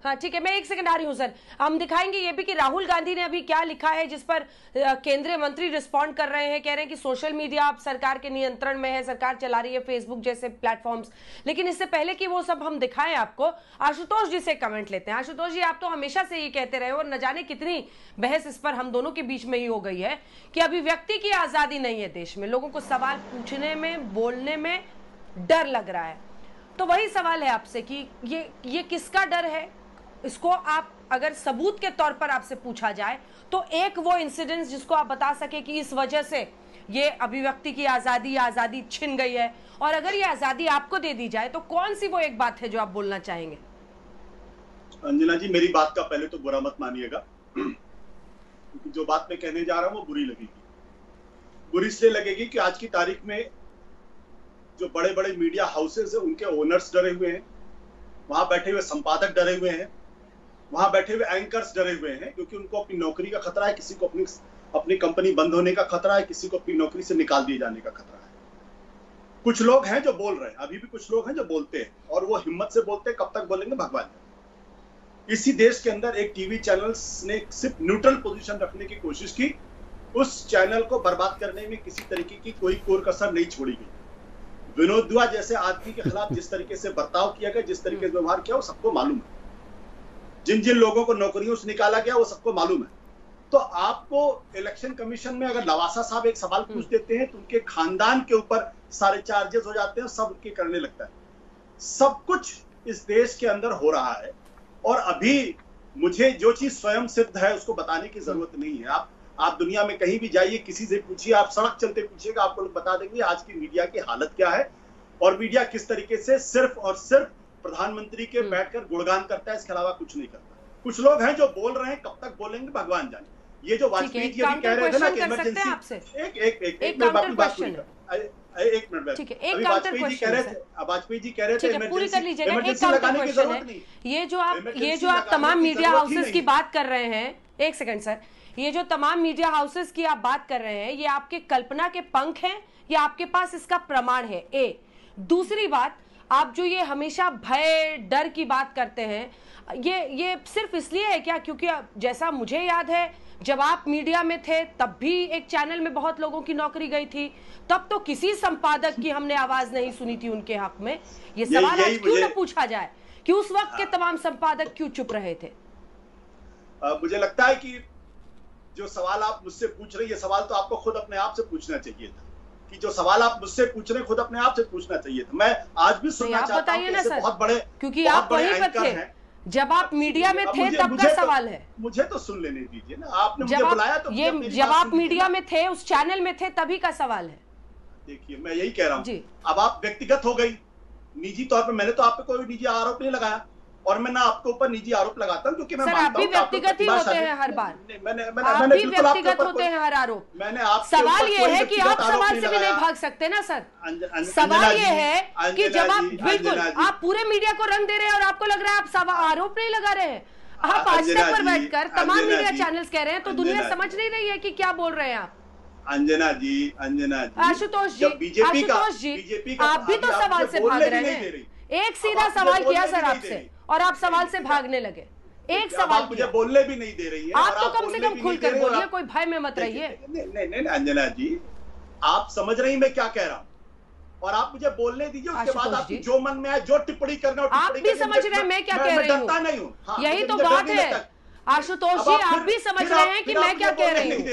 [SPEAKER 4] हाँ ठीक है, मैं एक सेकंड आ रही हूँ सर। हम दिखाएंगे ये भी कि राहुल गांधी ने अभी क्या लिखा है, जिस पर केंद्रीय मंत्री रिस्पॉन्ड कर रहे हैं, कह रहे हैं कि सोशल मीडिया अब सरकार के नियंत्रण में है, सरकार चला रही है फेसबुक जैसे प्लेटफॉर्म्स। लेकिन इससे पहले कि वो सब हम दिखाएं आपको, आशुतोष जी से कमेंट लेते हैं। आशुतोष जी, आप तो हमेशा से ये कहते रहे और न जाने कितनी बहस इस पर हम दोनों के बीच में ही हो गई है कि अभिव्यक्ति की आजादी नहीं है देश में, लोगों को सवाल पूछने में, बोलने में डर लग रहा है। तो वही सवाल है आपसे कि ये किसका डर है? इसको आप अगर सबूत के तौर पर आपसे पूछा जाए तो एक वो इंसिडेंट जिसको आप बता सके कि इस वजह से ये अभिव्यक्ति की आजादी छिन गई है, और अगर ये आजादी आपको दे दी जाए तो कौन सी वो एक बात है जो आप बोलना चाहेंगे?
[SPEAKER 12] अंजना जी, मेरी बात का पहले तो बुरा मत मानिएगा, क्योंकि जो बात मैं कहने जा रहा हूं वो बुरी लगेगी। बुरी इसलिए लगेगी कि आज की तारीख में जो बड़े बड़े मीडिया हाउसेस है उनके ओनर्स डरे हुए हैं, वहां बैठे हुए संपादक डरे हुए हैं, वहां बैठे हुए एंकर्स डरे हुए हैं, क्योंकि उनको अपनी नौकरी का खतरा है, किसी को अपनी कंपनी बंद होने का खतरा है, किसी को अपनी नौकरी से निकाल दिए जाने का खतरा है। कुछ लोग हैं जो बोल रहे हैं, अभी भी कुछ लोग हैं जो बोलते हैं, और वो हिम्मत से बोलते हैं। कब तक बोलेंगे भगवान जाने। इसी देश के अंदर एक टीवी चैनल ने सिर्फ न्यूट्रल पोजीशन रखने की कोशिश की, उस चैनल को बर्बाद करने में किसी तरीके की कोई कोर कसर नहीं छोड़ी गई। विनोद दुआ जैसे आदमी के खिलाफ जिस तरीके से बर्ताव किया गया, जिस तरीके से व्यवहार किया, वो सबको मालूम है। जिन जिन लोगों को नौकरियों से निकाला गया वो सबको मालूम है। तो आपको इलेक्शन कमीशन में अगर लवासा साहब एक सवाल पूछ देते हैं तो उनके खानदान के ऊपर सारे चार्जेस हो जाते हैं, सब उनके करने लगता है। सब कुछ इस देश के अंदर हो रहा है, और अभी मुझे जो चीज स्वयं सिद्ध है उसको बताने की जरूरत नहीं है। आप दुनिया में कहीं भी जाइए, किसी से पूछिए, आप सड़क चलते पूछिएगा, आपको लोग बता देंगे आज की मीडिया की हालत क्या है, और मीडिया किस तरीके से सिर्फ और सिर्फ प्रधानमंत्री के बैठकर गुणगान करता है, इसके अलावा कुछ नहीं करता। कुछ लोग हैं जो बोल रहे हैं, कब तक बोलेंगे भगवान जाने। ये जो वाजपेयी जी अभी कह रहे थे ना कि इमरजेंसी, एक मैं अपनी बात पूरी कर, एक मिनट में, अभी वाजपेयी जी कह रहे थे इमरजेंसी लगाने की जरूरत नहीं।
[SPEAKER 4] ये जो आप तमाम मीडिया हाउसेस की बात कर रहे हैं, एक सेकंड सर, ये जो तमाम मीडिया हाउसेस की आप बात कर रहे हैं, ये आपके कल्पना के पंख हैं या आपके पास इसका प्रमाण है? दूसरी बात, आप जो ये हमेशा भय डर की बात करते हैं, ये सिर्फ इसलिए है क्या क्योंकि जैसा मुझे याद है जब आप मीडिया में थे तब भी एक चैनल में बहुत लोगों की नौकरी गई थी, तब तो किसी संपादक की हमने आवाज नहीं सुनी थी उनके हक में। ये सवाल आज क्यों न पूछा जाए कि उस वक्त के तमाम संपादक क्यों चुप रहे थे?
[SPEAKER 12] मुझे लगता है कि जो सवाल आप मुझसे पूछ रहे हैं, ये सवाल तो आपको खुद अपने आप से पूछना चाहिए था कि जो सवाल आप मुझसे पूछ रहे हैं खुद अपने आप से पूछना चाहिए था। मैं आज भी सुनना चाहता हूं कि ऐसे बहुत बड़े,
[SPEAKER 4] क्योंकि आप वहीं पर थे जब आप मीडिया में थे तब का सवाल है।
[SPEAKER 12] मुझे तो सुन लेने दीजिए ना, आपने मुझे बुलाया तो
[SPEAKER 4] ये जब आप मीडिया में थे उस चैनल में थे तभी का सवाल है।
[SPEAKER 12] देखिए मैं यही कह रहा हूँ, अब आप व्यक्तिगत हो गई, निजी तौर पे मैंने तो आप पे कोई निजी आरोप नहीं लगाया और मैं ना आपके ऊपर निजी आरोप लगाता हूँ क्योंकि मैं मानता हूँ
[SPEAKER 4] व्यक्तिगत ही होते हैं हर बार।
[SPEAKER 12] मैंने
[SPEAKER 4] व्यक्तिगत होते हैं हर आरोप। सवाल ये है कि आप सवाल से भी नहीं भाग सकते ना सर। सवाल ये है कि जब आप बिल्कुल आप पूरे मीडिया को रंग दे रहे हैं और आपको लग रहा है आप आरोप नहीं लगा रहे हैं। आप आज तक पर बैठकर तमाम मीडिया चैनल्स कह रहे हैं तो दुनिया समझ नहीं रही है कि क्या बोल रहे हैं आप।
[SPEAKER 12] अंजना जी,
[SPEAKER 4] आशुतोष जी, आप भी तो सवाल से भाग रहे हैं। एक सीधा सवाल किया सर आपसे और आप सवाल से भागने लगे। एक सवाल
[SPEAKER 12] मुझे बोलने भी नहीं दे रही है।
[SPEAKER 4] आप तो कम से कम खुलकर बोलिए, कोई भय में मत रहिए।
[SPEAKER 12] नहीं अंजना जी, आप समझ रही मैं क्या कह रहा हूँ और आप मुझे बोलने दीजिए, उसके बाद आप जो मन में आए जो टिप्पणी करना
[SPEAKER 4] आप भी समझ रहे हैं मैं क्या कह रही हूँ। यही तो बात है आशुतोष जी, आप भी समझ रहे हैं कि मैं क्या कह रही हूँ,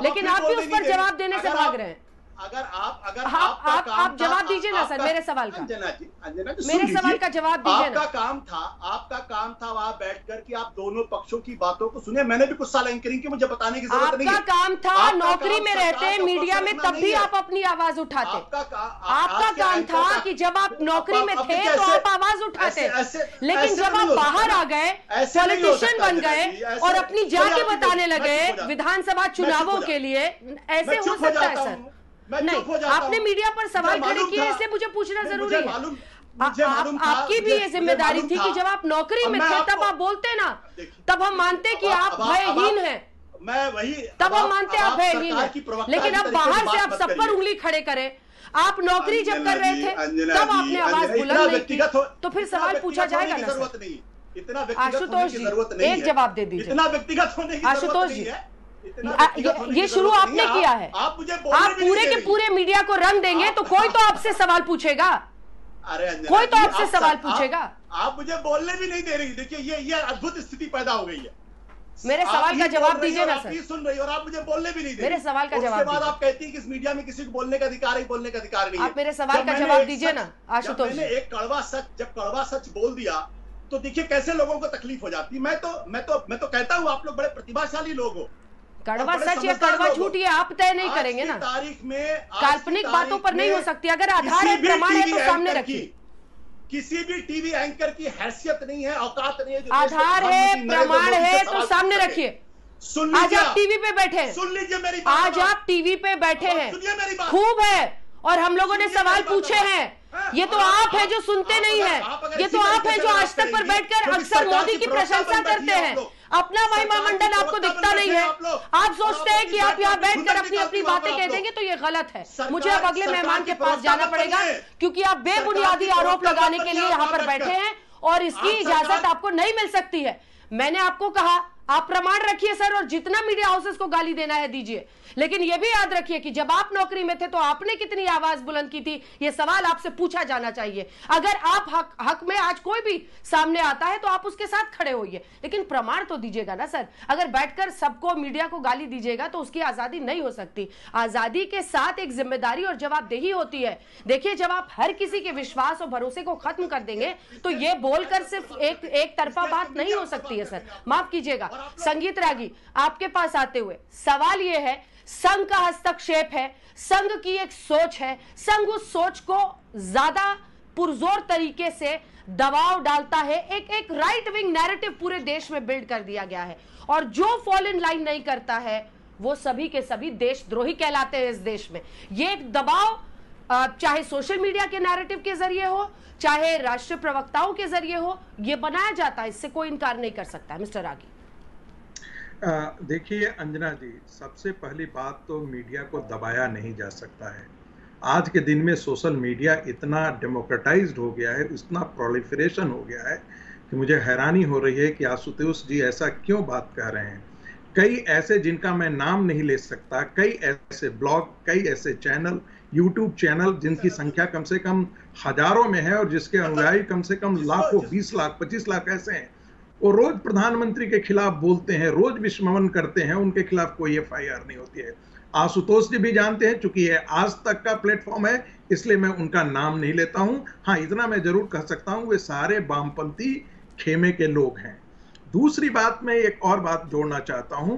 [SPEAKER 4] लेकिन आप भी उस पर जवाब देने से भाग रहे हैं।
[SPEAKER 12] अगर
[SPEAKER 4] आप जवाब दीजिए ना सर मेरे सवाल का। मेरे सवाल का जवाब दीजिए ना।
[SPEAKER 12] आपका काम था वहां बैठकर कि आप दोनों पक्षों की बातों को सुनिए। मैंने भी कुछ साल एंकरिंग की, मुझे बताने की जरूरत नहीं है।
[SPEAKER 4] आपका काम था नौकरी में रहते मीडिया में तब भी आप अपनी आवाज उठाते। आपका काम था कि जब आप नौकरी में थे तो आप आवाज उठाते, लेकिन जब आप बाहर आ गए, पॉलिटिशियन बन गए और अपनी जाति बताने लगे विधानसभा चुनावों के लिए, ऐसे हो सकता है सर? नहीं, आपने मीडिया पर सवाल खड़े किए इसलिए मुझे पूछना जरूरी है। आपकी भी ये जिम्मेदारी थी कि जब आप नौकरी में थे तब आप बोलते ना, तब हम मानते कि आप भयहीन हैं।
[SPEAKER 12] मैं वही
[SPEAKER 4] तब हम मानते आप भयहीन हैं, लेकिन अब बाहर से आप सब पर उंगली खड़े करें। आप नौकरी जब कर रहे थे तब आपने आवाज बुलंद नहीं की, तो फिर सवाल पूछा जाएगा ना। आशुतोष जी एक जवाब दे दीजिए।
[SPEAKER 12] इतना व्यक्तिगत होने की
[SPEAKER 4] आशुतोष जी, ये शुरू आपने किया है। आप पूरे के पूरे मीडिया को रंग देंगे तो कोई तो आपसे सवाल पूछेगा। कोई तो आपसे सवाल पूछेगा।
[SPEAKER 12] आप मुझे बोलने भी नहीं दे रही। देखिए ये अद्भुत स्थिति पैदा हो गई है।
[SPEAKER 4] मेरे सवाल का जवाब दीजिए ना सर।
[SPEAKER 12] सुन रही और आप मुझे बोलने भी नहीं दे रही।
[SPEAKER 4] मेरे सवाल का जवाब।
[SPEAKER 12] उसके बाद आप कहती हैं कि इस मीडिया में किसी को बोलने का अधिकार नहीं है।
[SPEAKER 4] आप मेरे सवाल का जवाब दीजिए ना आशुतोष।
[SPEAKER 12] मैंने एक कड़वा सच बोल दिया तो देखिए कैसे लोगों को तकलीफ हो जाती। मैं तो कहता हूँ आप लोग बड़े प्रतिभाशाली लोग हो।
[SPEAKER 4] कड़वा सच या कड़वा झूठ ये आप तय नहीं करेंगे ना।
[SPEAKER 12] तारीख में
[SPEAKER 4] काल्पनिक बातों पर नहीं हो सकती। अगर आधार है, प्रमाण है तो सामने रखिए।
[SPEAKER 12] किसी भी टीवी एंकर की हैसियत नहीं है, औकात नहीं है।
[SPEAKER 4] आधार है, प्रमाण है तो सामने रखिए। आज आप टीवी पे बैठे हैं,
[SPEAKER 12] सुन लीजिए मेरी बात।
[SPEAKER 4] आज आप टीवी पे बैठे हैं, खूब है, और हम लोगों ने सवाल पूछे हैं। ये तो आप है जो सुनते नहीं है। ये तो आप है जो आज तक पर बैठकर अक्सर मोदी की प्रशंसा करते हैं। अपना महिमामंडल आपको दिखता नहीं है। आप सोचते हैं कि आप यहाँ बैठकर अपनी अपनी बातें कह देंगे, तो ये गलत है। मुझे अब अगले मेहमान के पास जाना पड़ेगा क्योंकि आप बेबुनियादी आरोप लगाने के लिए यहाँ पर बैठे हैं और इसकी इजाजत आपको नहीं मिल सकती है। मैंने आपको कहा आप प्रमाण रखिए सर, और जितना मीडिया हाउसेस को गाली देना है दीजिए, लेकिन यह भी याद रखिए कि जब आप नौकरी में थे तो आपने कितनी आवाज बुलंद की थी, यह सवाल आपसे पूछा जाना चाहिए। अगर आप हक में आज कोई भी सामने आता है तो आप उसके साथ खड़े होइए, लेकिन प्रमाण तो दीजिएगा ना सर। अगर बैठकर सबको मीडिया को गाली दीजिएगा तो उसकी आजादी नहीं हो सकती। आजादी के साथ एक जिम्मेदारी और जवाबदेही होती है। देखिए, जब आप हर किसी के विश्वास और भरोसे को खत्म कर देंगे तो यह बोलकर सिर्फ एक तरफा बात नहीं हो सकती है सर। माफ कीजिएगा। संगीत रागी, आपके पास आते हुए सवाल यह है, संघ का हस्तक्षेप है, संघ की एक सोच है, संघ उस सोच को ज्यादा पुरजोर तरीके से दबाव डालता है। एक राइट विंग नैरेटिव पूरे देश में बिल्ड कर दिया गया है, और जो फॉल इन लाइन नहीं करता है वो सभी के सभी देशद्रोही कहलाते हैं इस देश में। ये एक दबाव चाहे सोशल मीडिया के नैरेटिव के जरिए हो, चाहे राष्ट्रीय प्रवक्ताओं के जरिए हो, ये बनाया जाता है। इससे कोई इनकार नहीं कर सकता है। मिस्टर रागी,
[SPEAKER 13] देखिए अंजना जी, सबसे पहली बात तो मीडिया को दबाया नहीं जा सकता है। आज के दिन में सोशल मीडिया इतना डेमोक्रेटाइज्ड हो गया है, इतना प्रोलिफरेशन हो गया है कि मुझे हैरानी हो रही है कि आशुतोष जी ऐसा क्यों बात कर रहे हैं। कई ऐसे जिनका मैं नाम नहीं ले सकता, कई ऐसे ब्लॉग, कई ऐसे चैनल, यूट्यूब चैनल जिनकी संख्या कम से कम हजारों में है और जिसके अनुयायी कम से कम लाखों, 20 लाख, 25 लाख ऐसे हैं, वो रोज प्रधानमंत्री के खिलाफ बोलते हैं, रोज विस्मरण करते हैं, उनके खिलाफ कोई FIR नहीं होती है। आशुतोष जी भी जानते हैं, चूंकि ये आज तक का प्लेटफॉर्म है इसलिए मैं उनका नाम नहीं लेता हूं। हाँ, इतना मैं जरूर कह सकता हूं, वे सारे वामपंथी खेमे के लोग हैं। दूसरी बात, मैं एक और बात जोड़ना चाहता हूं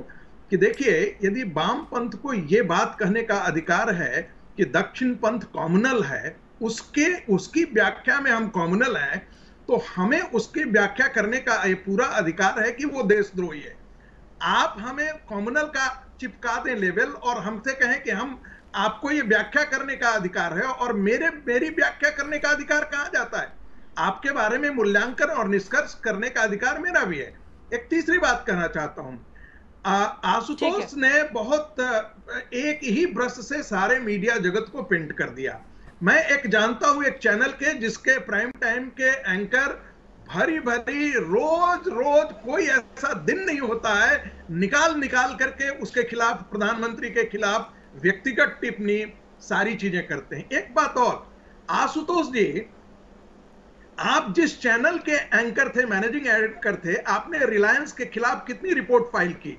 [SPEAKER 13] कि देखिए, यदि वामपंथ को ये बात कहने का अधिकार है कि दक्षिण पंथ कॉम्युनल है, उसकी व्याख्या में हम कॉम्युनल हैं, तो हमें उसकी व्याख्या करने का ये पूरा अधिकार है कि वो देशद्रोही है। आप हमें कॉम्युनल का चिपका दें लेवल और हमसे कहें कि हम आपको ये व्याख्या करने का अधिकार है, और मेरी व्याख्या करने का अधिकार कहां जाता है? आपके बारे में मूल्यांकन और निष्कर्ष करने का अधिकार मेरा भी है। एक तीसरी बात कहना चाहता हूं, आशुतोष ने बहुत एक ही ब्रश से सारे मीडिया जगत को पेंट कर दिया। मैं एक जानता हूं एक चैनल के जिसके प्राइम टाइम के एंकर भरी रोज कोई ऐसा दिन नहीं होता है निकाल करके उसके खिलाफ, प्रधानमंत्री के खिलाफ व्यक्तिगत टिप्पणी, सारी चीजें करते हैं। एक बात और, आशुतोष जी, आप जिस चैनल के एंकर थे, मैनेजिंग एडिटर थे, आपने रिलायंस के खिलाफ कितनी रिपोर्ट फाइल की?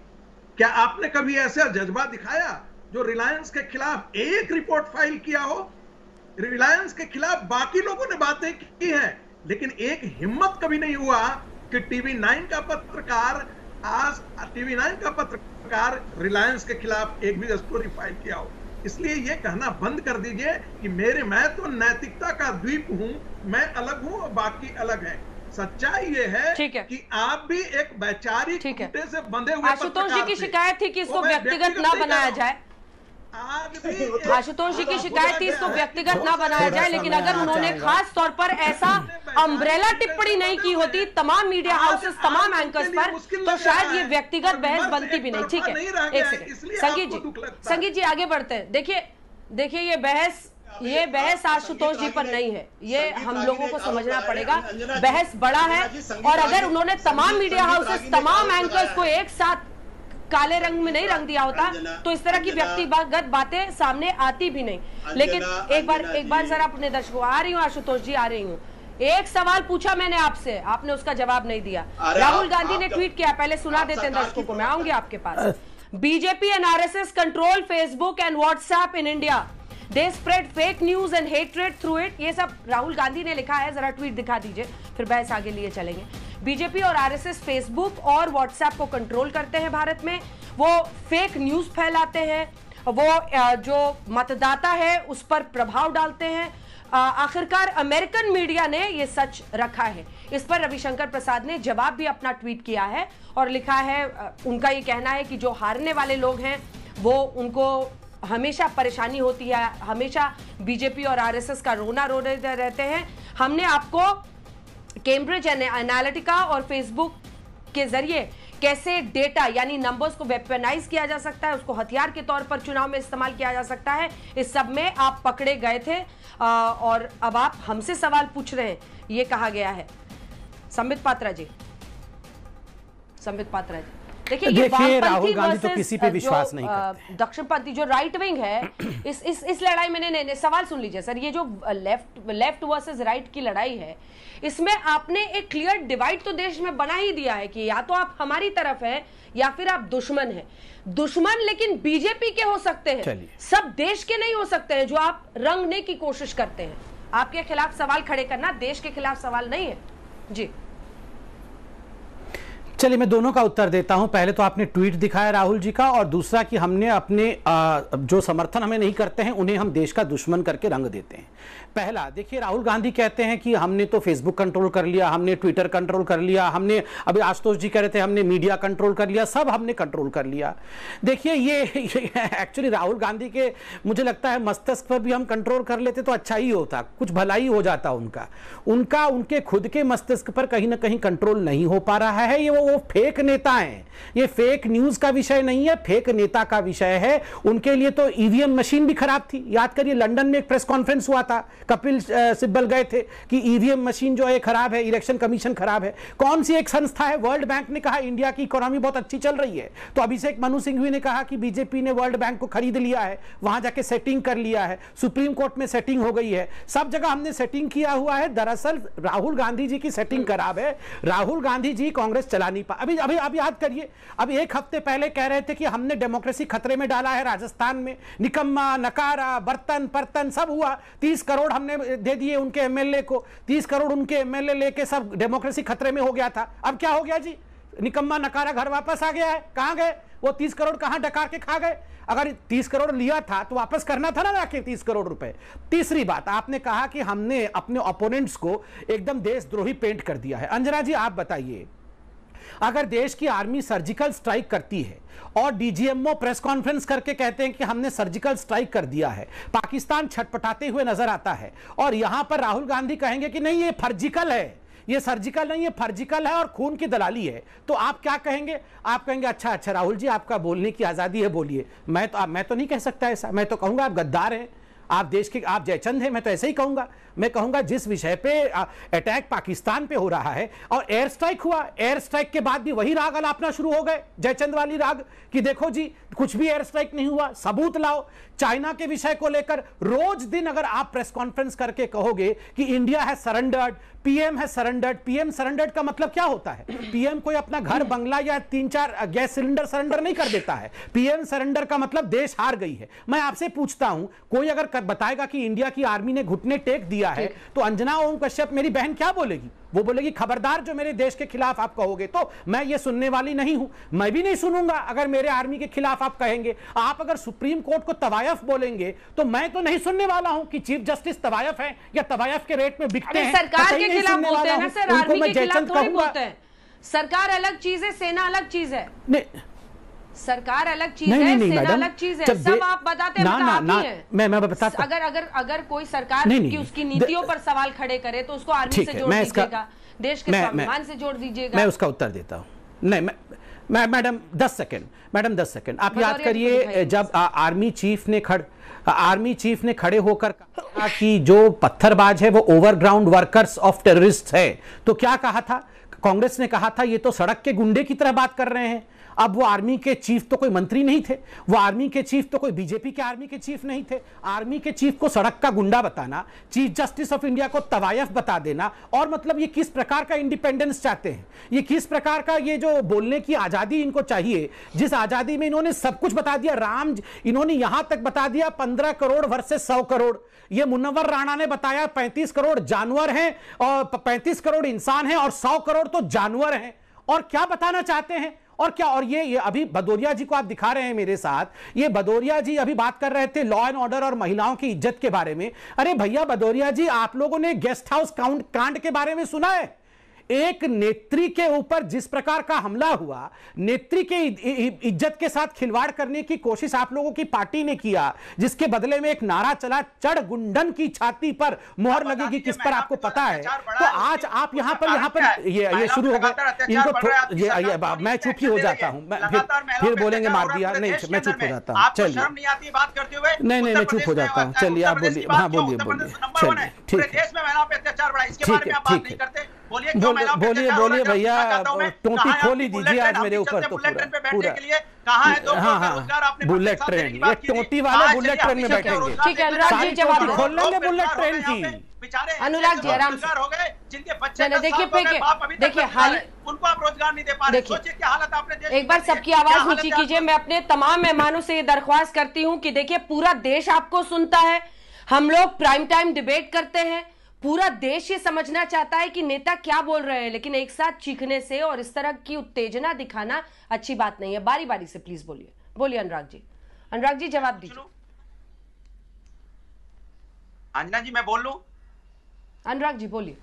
[SPEAKER 13] क्या आपने कभी ऐसा जज्बा दिखाया जो रिलायंस के खिलाफ एक रिपोर्ट फाइल किया हो? रिलायंस के खिलाफ बाकी लोगों ने बातें की हैं, लेकिन एक हिम्मत कभी नहीं हुआ कि TV9 का पत्रकार रिलायंस के खिलाफ एक भी स्टोरी फाइल किया हो। इसलिए ये कहना बंद कर दीजिए कि मैं तो नैतिकता का द्वीप हूं, मैं अलग हूं और बाकी अलग हैं। सच्चाई ये है कि आप भी एक वैचारिक खूंटे से बंधे हुए
[SPEAKER 4] आशुतोष जी की शिकायत थी कि इसको व्यक्तिगत ना बनाया जाए। आशुतोष जी की शिकायत थी इसको व्यक्तिगत ना बनाया जाए, लेकिन अगर उन्होंने खास तौर पर ऐसा अम्ब्रेला टिप्पणी नहीं की होती तमाम मीडिया हाउसेस, तमाम एंकर्स पर, तो शायद ये व्यक्तिगत बहस बनती भी नहीं। ठीक है, एक सेकंड संगीत जी आगे बढ़ते हैं। देखिए ये बहस आशुतोष जी पर नहीं है, ये हम लोगों को समझना पड़ेगा। बहस बड़ा है, और अगर उन्होंने तमाम मीडिया हाउसेस, तमाम एंकर्स को एक साथ काले रंग में नहीं रंग दिया होता तो इस तरह की व्यक्तिगत बातें सामने आती भी नहीं। लेकिन एक बार जरा अपने दर्शकों, आ रही हूँ आशुतोष जी, आ रही हूँ। एक सवाल पूछा मैंने आपसे, आपने उसका जवाब नहीं दिया। राहुल गांधी ने ट्वीट किया, पहले सुना देते हैं दर्शकों को, मैं आऊंगी आपके पास। BJP and RSS control Facebook and WhatsApp in India, they spread fake news and hatred through it. ये सब राहुल गांधी ने लिखा है, जरा ट्वीट दिखा दीजिए, फिर बहस आगे लिए चलेंगे। बीजेपी और RSS फेसबुक और व्हाट्सएप को कंट्रोल करते हैं भारत में, वो फेक न्यूज फैलाते हैं, वो जो मतदाता है उस पर प्रभाव डालते हैं। आखिरकार अमेरिकन मीडिया ने ये सच रखा है। इस पर रविशंकर प्रसाद ने जवाब भी अपना ट्वीट किया है और लिखा है, उनका ये कहना है कि जो हारने वाले लोग हैं वो उनको हमेशा परेशानी होती है, हमेशा बीजेपी और RSS का रोना रो रहते हैं। हमने आपको कैम्ब्रिज एनालिटिका और फेसबुक के जरिए कैसे डेटा यानी नंबर्स को वेपनाइज किया जा सकता है, उसको हथियार के तौर पर चुनाव में इस्तेमाल किया जा सकता है, इस सब में आप पकड़े गए थे और अब आप हमसे सवाल पूछ रहे हैं, ये कहा गया है। संबित पात्रा जी, देखिए
[SPEAKER 8] राहुल गांधी तो किसी पे विश्वास नहीं करते।
[SPEAKER 4] दक्षिणपंथी जो राइट विंग है, इस लड़ाई में नहीं, सवाल सुन लीजिए सर, ये जो लेफ्ट वर्सेस राइट की लड़ाई है, इसमें आपने एक क्लियर डिवाइड तो देश में बना ही दिया है कि या तो आप हमारी तरफ हैं या फिर आप दुश्मन हैं। दुश्मन लेकिन बीजेपी के हो सकते हैं, सब देश के नहीं हो सकते हैं जो आप रंगने की कोशिश करते हैं। आपके खिलाफ सवाल खड़े करना देश के खिलाफ सवाल नहीं है। जी
[SPEAKER 8] चलिए मैं दोनों का उत्तर देता हूं। पहले तो आपने ट्वीट दिखाया राहुल जी का, और दूसरा कि हमने अपने जो समर्थन हमें नहीं करते हैं उन्हें हम देश का दुश्मन करके रंग देते हैं। पहला देखिए, राहुल गांधी कहते हैं कि हमने तो फेसबुक कंट्रोल कर लिया, हमने ट्विटर कंट्रोल कर लिया, हमने अभी आशुतोष जी कह रहे थे हमने मीडिया कंट्रोल कर लिया, सब हमने कंट्रोल कर लिया। देखिए ये एक्चुअली राहुल गांधी के मुझे लगता है मस्तिष्क पर भी हम कंट्रोल कर लेते तो अच्छा ही होता, कुछ भला ही हो जाता उनका। उनके खुद के मस्तिष्क पर कहीं ना कहीं कंट्रोल नहीं हो पा रहा है, ये वो वो फेक नेता हैं। ये फेक न्यूज का विषय नहीं है, फेक नेता का विषय है। उनके लिए तो ईवीएम मशीन भी खराब थी। याद करिए, लंदन में एक प्रेस कॉन्फ्रेंस हुआ था, कपिल सिब्बल गए थे कि ईवीएम मशीन जो है खराब है, इलेक्शन कमीशन खराब है। कौन सी एक संस्था है? वर्ल्ड बैंक ने कहा इंडिया की इकोनॉमी बहुत अच्छी चल रही है, तो अभिषेक मनु सिंघवी ने कहा कि बीजेपी ने वर्ल्ड बैंक को खरीद लिया है, वहां जाके सेटिंग कर लिया है, सुप्रीम कोर्ट में सेटिंग हो गई है, सब जगह हमने सेटिंग किया हुआ है। दरअसल राहुल गांधी जी की सेटिंग खराब है। राहुल गांधी जी कांग्रेस चला नहीं पा। अभी अभी अभी याद करिए, अभी एक हफ्ते पहले कह रहे थे कि हमने डेमोक्रेसी खतरे में डाला है राजस्थान में, निकम्मा नकारा बर्तन परतन सब हुआ, 30 करोड़ हमने दे दिए उनके एमएलए को, 30 करोड़ उनके एमएलए लेके सब डेमोक्रेसी खतरे में हो गया था। अब क्या हो गया जी? निकम्मा नकारा घर वापस आ गया है। कहां गए वो 30 करोड़? कहां डकार के खा गए? अगर 30 करोड़ लिया था तो वापस करना था ना आखिर 30 करोड़ रुपए। तीसरी बात, आपने कहा कि हमने अपने ओपोनेंट्स को एकदम देशद्रोही पेंट कर दिया है। अंजना जी आप बताइए, अगर देश की आर्मी सर्जिकल स्ट्राइक करती है और डीजीएमओ प्रेस कॉन्फ्रेंस करके कहते हैं कि हमने सर्जिकल स्ट्राइक कर दिया है, पाकिस्तान छटपटाते हुए नजर आता है, और यहां पर राहुल गांधी कहेंगे कि नहीं ये फर्जिकल है, ये सर्जिकल नहीं, ये फर्जिकल है और खून की दलाली है, तो आप क्या कहेंगे? आप कहेंगे अच्छा अच्छा राहुल जी आपका बोलने की आजादी है, बोलिए। मैं तो नहीं कह सकता ऐसा। मैं तो कहूंगा आप गद्दार हैं, आप देश के, आप जयचंद हैं। मैं तो ऐसे ही कहूंगा। मैं कहूंगा जिस विषय पे अटैक पाकिस्तान पे हो रहा है और एयर स्ट्राइक हुआ, एयर स्ट्राइक के बाद भी वही राग अलापना शुरू हो गए, जयचंद वाली राग, कि देखो जी कुछ भी एयर स्ट्राइक नहीं हुआ, सबूत लाओ। चाइना के विषय को लेकर रोज दिन अगर आप प्रेस कॉन्फ्रेंस करके कहोगे कि इंडिया है सरेंडर्ड, पीएम है सरेंडर्ड, पीएम सरेंडर्ड का मतलब क्या होता है? पीएम कोई अपना घर बंगला या 3-4 गैस सिलेंडर सरेंडर नहीं कर देता है। पीएम सरेंडर का मतलब देश हार गई है। मैं आपसे पूछता हूं, कोई अगर बताएगा कि इंडिया की आर्मी ने घुटने टेक दिया है, तो अंजना ओम कश्यप मेरी बहन क्या बोलेगी? वो बोलेगी खबरदार जो मेरे देश के खिलाफ आप कहोगे। तो मैं ये सुनने वाली नहीं हूं, मैं भी नहीं सुनूंगा अगर मेरे आर्मी के खिलाफ आप कहेंगे। आप अगर सुप्रीम कोर्ट को तवायफ बोलेंगे तो मैं तो नहीं सुनने वाला हूं कि चीफ जस्टिस तवायफ है या तवायफ के रेट में बिकते हैं।
[SPEAKER 4] सरकार के खिलाफ बोलते हैं ना सर, आर्मी के खिलाफ थोड़ी बोलते हैं। सरकार अलग चीज है, सेना अलग चीज है। सरकार अलग चीज है, सेना अलग चीज है। सब आप बताते हैं। मैं बताता, अगर कोई सरकार की उसकी नीतियों पर सवाल खड़े करे तो उसको आर्मी से जोड़ दीजिएगा, देश के स्वाभिमान से जोड़ दीजिएगा।
[SPEAKER 8] मैं उसका उत्तर देता हूं। नहीं मैं मैडम 10 सेकंड आप याद करिए, जब आर्मी चीफ ने खड़े होकर कहा कि जो पत्थरबाज है वो ओवरग्राउंड वर्कर्स ऑफ टेररिस्ट है, तो क्या कहा था? कांग्रेस ने कहा था ये तो सड़क के गुंडे की तरह बात कर रहे हैं। अब वो आर्मी के चीफ तो कोई मंत्री नहीं थे, वो आर्मी के चीफ तो कोई बीजेपी के आर्मी के चीफ नहीं थे। आर्मी के चीफ को सड़क का गुंडा बताना, चीफ जस्टिस ऑफ इंडिया को तवायफ बता देना, और मतलब ये किस प्रकार का इंडिपेंडेंस चाहते हैं? ये किस प्रकार का ये जो बोलने की आजादी इनको चाहिए, जिस आजादी में इन्होंने सब कुछ बता दिया। इन्होंने यहां तक बता दिया 15 करोड़ वर्सेस 100 करोड़। ये मुनव्वर राणा ने बताया 35 करोड़ जानवर हैं और 35 करोड़ इंसान हैं और 100 करोड़ तो जानवर हैं। और क्या बताना चाहते हैं? और क्या? और ये अभी भदौरिया जी को आप दिखा रहे हैं मेरे साथ, ये भदौरिया जी अभी बात कर रहे थे लॉ एंड ऑर्डर और महिलाओं की इज्जत के बारे में। अरे भैया भदौरिया जी, आप लोगों ने गेस्ट हाउस कांड के बारे में सुना है? एक नेत्री के ऊपर जिस प्रकार का हमला हुआ, नेत्री के इज्जत के साथ खिलवाड़ करने की कोशिश आप लोगों की पार्टी ने किया, जिसके बदले में एक नारा चला, चढ़ गुंडन की छाती पर मोहर लगेगी किस पर, आपको पता है? तो आज आप यहाँ पर ये शुरू हो गया इनको, मैं चुप ही हो जाता हूँ। फिर बोलेंगे मार दिया, नहीं मैं चुप हो जाता हूँ। चलिए नहीं मैं चुप हो जाता हूँ। चलिए आप बोलिए, हाँ बोलिए चलिए, ठीक है बोलिए भैया, टोपी खोली दीजिए आज मेरे ऊपर तो पूरा बुलेट ट्रेन, ये टोटी वाले बुलेट ट्रेन में बैठेंगे।
[SPEAKER 4] ठीक है अनुराग जी, जवाब
[SPEAKER 8] खोल लेंगे बुलेट ट्रेन की।
[SPEAKER 4] अनुराग जी आराम से, जिनके बच्चे देखिए हाल
[SPEAKER 10] उनको आप रोजगार नहीं दे पा रहे, सोचिए क्या हालत आपने।
[SPEAKER 4] एक बार सबकी आवाज नीची कीजिए। मैं अपने तमाम मेहमानों से ये दरख्वास्त करती हूँ कि देखिए पूरा देश आपको सुनता है, हम लोग प्राइम टाइम डिबेट करते हैं, पूरा देश ये समझना चाहता है कि नेता क्या बोल रहे हैं, लेकिन एक साथ चीखने से और इस तरह की उत्तेजना दिखाना अच्छी बात नहीं है। बारी बारी से प्लीज बोलिए अनुराग जी। अनुराग जी जवाब दीजिए।
[SPEAKER 10] अंजना जी मैं बोल लूं?
[SPEAKER 4] अनुराग जी बोलिए।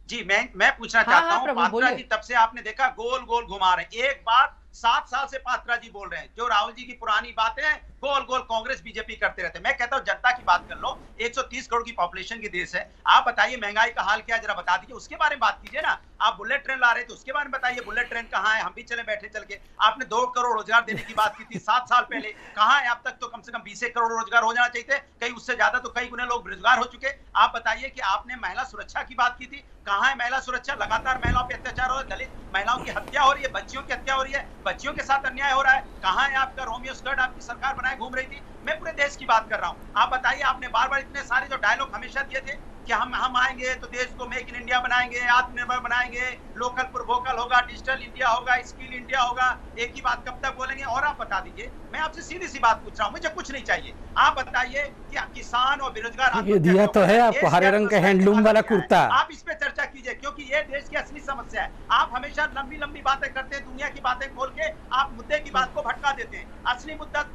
[SPEAKER 10] जी मैं पूछना चाहता हूं, पात्रा जी तब से आपने देखा गोल गोल घुमा रहे, एक बात 7 साल से पात्रा जी बोल रहे हैं, जो राहुल जी की पुरानी बातें हैं गोल गोल कांग्रेस बीजेपी करते रहते हैं। मैं कहता हूं जनता की बात कर लो, 130 करोड़ की पॉपुलेशन की देश है। आप बताइए महंगाई का हाल क्या है, जरा बता दीजिए, उसके बारे में बात कीजिए ना। आप बुलेट ट्रेन ला रहे थे, उसके बारे में बताइए, बुलेट ट्रेन कहाँ है, हम भी चले बैठे चल के। आपने 2 करोड़ रोजगार देने की बात की थी 7 साल पहले, कहाँ है? अब तक तो कम से कम 20 करोड़ रोजगार हो जाना चाहिए थे, कहीं उससे ज्यादा तो कई गुने लोग बेरोजगार हो चुके। आप बताइए कि आपने महिला सुरक्षा की बात की थी, कहाँ है महिला सुरक्षा? लगातार महिलाओं पे अत्याचार हो रहा है, दलित महिलाओं की हत्या हो रही है, बच्चियों की हत्या हो रही है, बच्चियों के साथ अन्याय हो रहा है। कहाँ है आपका रोमियो स्कर्ट आपकी सरकार बनाए घूम रही थी? मैं पूरे देश की बात कर रहा हूँ। आप बताइए, आपने बार बार इतने सारे जो डायलॉग हमेशा दिए थे कि हम आएंगे तो देश को मेक इन इंडिया बनाएंगे, आत्मनिर्भर बनाएंगे, लोकल फॉर वोकल होगा, डिजिटल इंडिया होगा, स्किल इंडिया होगा। एक ही बात कब तक बोलेंगे? और आप बता दीजिए, मैं आपसे सीधी सी बात पूछ रहा हूँ, मुझे कुछ नहीं चाहिए। आप बताइए कि किसान और बेरोजगार,
[SPEAKER 8] ये दिया तो है आपको हरे रंग का हैंडलूम वाला कुर्ता,
[SPEAKER 10] आप इस पे चर्चा कीजिए, क्योंकि ये देश की असली समस्या है। आप हमेशा लंबी लंबी बातें करते हैं, दुनिया की बातें खोल के आप मुद्दे की बात को भटका देते हैं। असली मुद्दा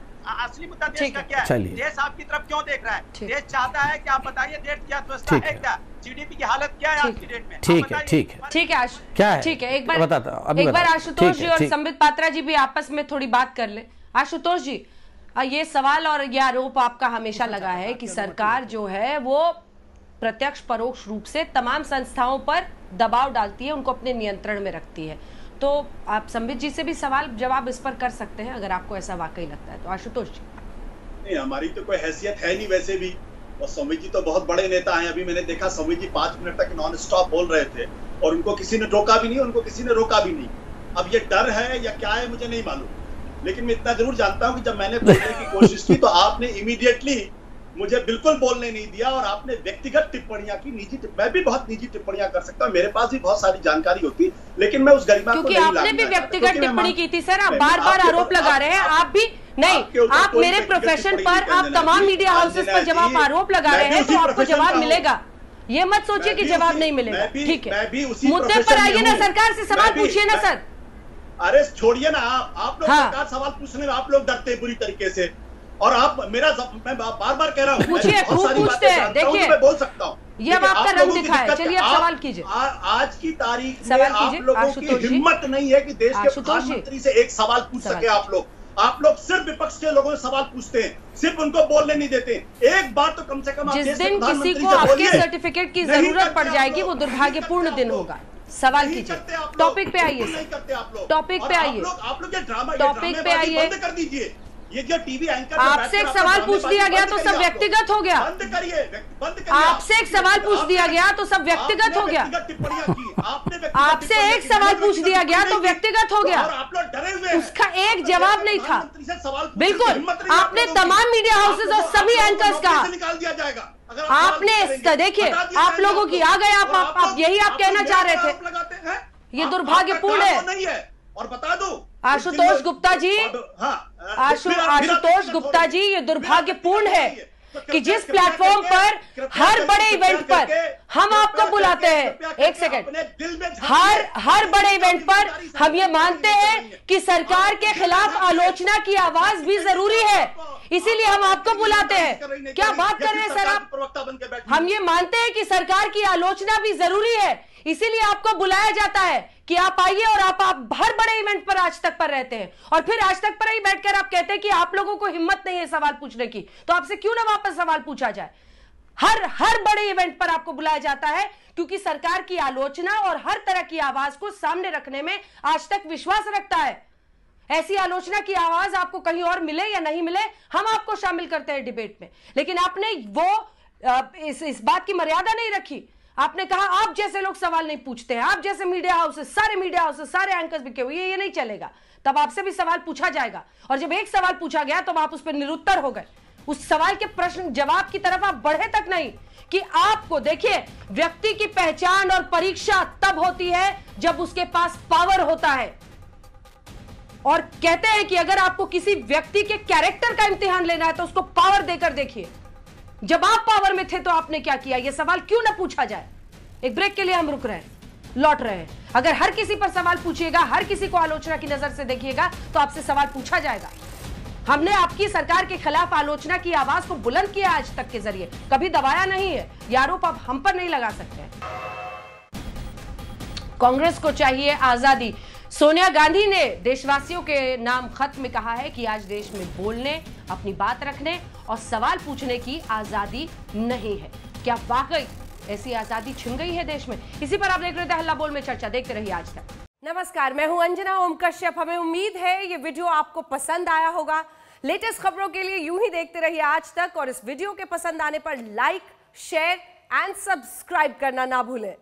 [SPEAKER 10] देश का क्या है? देश आपकी तरफ क्यों देख रहा है? देश चाहता है कि आप बताइए देश की अर्थव्यवस्था है क्या, जीडीपी की हालत क्या है आज की डेट में?
[SPEAKER 8] ठीक है क्या है,
[SPEAKER 4] ठीक है। एक बार आशुतोष जी और संबित पात्रा जी भी आपस में थोड़ी बात कर ले। आशुतोष जी, ये सवाल और ये आरोप आपका हमेशा लगा है कि सरकार जो है वो प्रत्यक्ष परोक्ष रूप से तमाम संस्थाओं पर दबाव डालती है, उनको अपने नियंत्रण में रखती है। तो आप संबित जी से भी सवाल जवाब इस पर कर सकते हैं अगर आपको ऐसा वाकई लगता है तो। आशुतोष जी,
[SPEAKER 12] नहीं, हमारी तो कोई हैसियत है नहीं वैसे भी, और संबित जी तो बहुत बड़े नेता हैं। अभी मैंने देखा संबित जी 5 मिनट तक नॉन स्टॉप बोल रहे थे और उनको किसी ने टोका भी नहीं, उनको किसी ने रोका भी नहीं। अब ये डर है या क्या है मुझे नहीं मालूम, लेकिन मैं इतना जरूर जानता हूं कि जब मैंने बोलने की कोशिश की तो आपने इमीडिएटली मुझे बिल्कुल बोलने नहीं दिया और आपने व्यक्तिगत टिप्पणियां की, मैं भी बहुत निजी टिप्पणियां कर सकता हूं, मेरे पास भी बहुत सारी जानकारी होती, लेकिन मैं उस गरिमा को नहीं लाना चाहता।
[SPEAKER 4] आपने भी व्यक्तिगत टिप्पणी की थी सर, आप बार बार आरोप लगा रहे हैं। आप भी नहीं, आप मेरे प्रोफेशन पर, आप तमाम मीडिया हाउसेस पर जब आप आरोप लगा रहे हैं तो आपको जवाब मिलेगा। ये मत सोचिए कि जवाब नहीं मिलेगा। ठीक है, मुद्दे पर आइए ना, सरकार से सवाल पूछिए ना सर।
[SPEAKER 12] अरे छोड़िए ना, आप लोग सरकार सवाल पूछने में आप लोग डरते हैं बुरी तरीके से, और आप मैं बार बार कह रहा हूँ,
[SPEAKER 4] पूछिए, खूब पूछते हैं। देखिए,
[SPEAKER 12] मैं बोल सकता हूँ,
[SPEAKER 4] ये अब आपका रंग दिखा है। चलिए आप सवाल कीजिए।
[SPEAKER 12] आज की तारीख में आप लोगों की हिम्मत नहीं है कि देश के प्रधानमंत्री से एक सवाल पूछ सके आप लोग सिर्फ विपक्ष के लोगों से सवाल पूछते हैं, सिर्फ उनको बोलने नहीं देते। एक बार तो कम से कम
[SPEAKER 4] जिस दिन किसी को आपके सर्टिफिकेट की जरूरत पड़ जाएगी वो दुर्भाग्यपूर्ण दिन होगा। सवाल कीजिए, टॉपिक पे आइए, टॉपिक पे आइए, टॉपिक पे आइए।
[SPEAKER 12] बंद कर दीजिए ये जो टीवी एंकर,
[SPEAKER 4] आपसे एक सवाल पूछ दिया गया तो सब व्यक्तिगत हो गया।
[SPEAKER 12] बंद करिए।
[SPEAKER 4] आपसे एक सवाल पूछ दिया गया तो सब व्यक्तिगत हो गया। आपसे एक सवाल पूछ दिया गया तो व्यक्तिगत हो गया, उसका एक जवाब नहीं था। बिल्कुल, आपने तमाम मीडिया हाउसेस और सभी एंकर्स कहा,
[SPEAKER 12] निकाल दिया जाएगा।
[SPEAKER 4] आपने देखिए, आप लोगों की आ गए, आप यही आप कहना चाह रहे थे। ये दुर्भाग्यपूर्ण है।
[SPEAKER 12] और बता दो
[SPEAKER 4] आशुतोष गुप्ता जी, आशुतोष गुप्ता जी, ये दुर्भाग्यपूर्ण है कि जिस प्लेटफॉर्म पर हर बड़े इवेंट पर हम आपको बुलाते हैं, एक सेकंड, हर बड़े इवेंट पर हम ये मानते हैं कि सरकार के खिलाफ आलोचना की आवाज भी जरूरी है, इसीलिए हम आपको बुलाते हैं। क्या बात कर रहे हैं सर आप? हम ये मानते हैं कि सरकार की आलोचना भी जरूरी है, इसीलिए आपको बुलाया जाता है कि आप आइए, और आप हर बड़े इवेंट पर आज तक पर रहते हैं, और फिर आज तक पर ही बैठकर आप कहते हैं कि आप लोगों को हिम्मत नहीं है सवाल पूछने की। तो आपसे क्यों ना वापस सवाल पूछा जाए? हर बड़े इवेंट पर आपको बुलाया जाता है क्योंकि सरकार की आलोचना और हर तरह की आवाज को सामने रखने में आज तक विश्वास रखता है। ऐसी आलोचना की आवाज आपको कहीं और मिले या नहीं मिले, हम आपको शामिल करते हैं डिबेट में, लेकिन आपने वो इस बात की मर्यादा नहीं रखी। आपने कहा आप जैसे लोग सवाल नहीं पूछते हैं, आप जैसे मीडिया हाउसेस, सारे एंकर्स बिके हुए, ये नहीं चलेगा। तब आपसे भी सवाल पूछा जाएगा, और जब एक सवाल पूछा गया तो आप उस पर निरुत्तर हो गए। उस सवाल के प्रश्न जवाब की तरफ आप बढ़े तक नहीं कि आपको, देखिए, व्यक्ति की पहचान और परीक्षा तब होती है जब उसके पास पावर होता है, और कहते हैं कि अगर आपको किसी व्यक्ति के कैरेक्टर का इम्तिहान लेना है तो उसको पावर देकर देखिए। जब आप पावर में थे तो आपने क्या किया? यह सवाल क्यों ना पूछा जाए? एक ब्रेक के लिए हम रुक रहे हैं, लौट रहे हैं। अगर हर किसी पर सवाल पूछिएगा, हर किसी को आलोचना की नजर से देखिएगा तो आपसे सवाल पूछा जाएगा। हमने आपकी सरकार के खिलाफ आलोचना की आवाज को बुलंद किया आज तक के जरिए, कभी दबाया नहीं है। ये आरोप आप हम पर नहीं लगा सकते। कांग्रेस को चाहिए आजादी, सोनिया गांधी ने देशवासियों के नाम खत में कहा है कि आज देश में बोलने, अपनी बात रखने और सवाल पूछने की आजादी नहीं है। क्या वाकई ऐसी आजादी छिन गई है देश में? इसी पर आप देख रहे थे हल्ला बोल में चर्चा। देखते रहिए आज तक। नमस्कार, मैं हूं अंजना ओम कश्यप। हमें उम्मीद है ये वीडियो आपको पसंद आया होगा। लेटेस्ट खबरों के लिए यूं ही देखते रहिए आज तक, और इस वीडियो के पसंद आने पर लाइक, शेयर एंड सब्सक्राइब करना ना भूलें।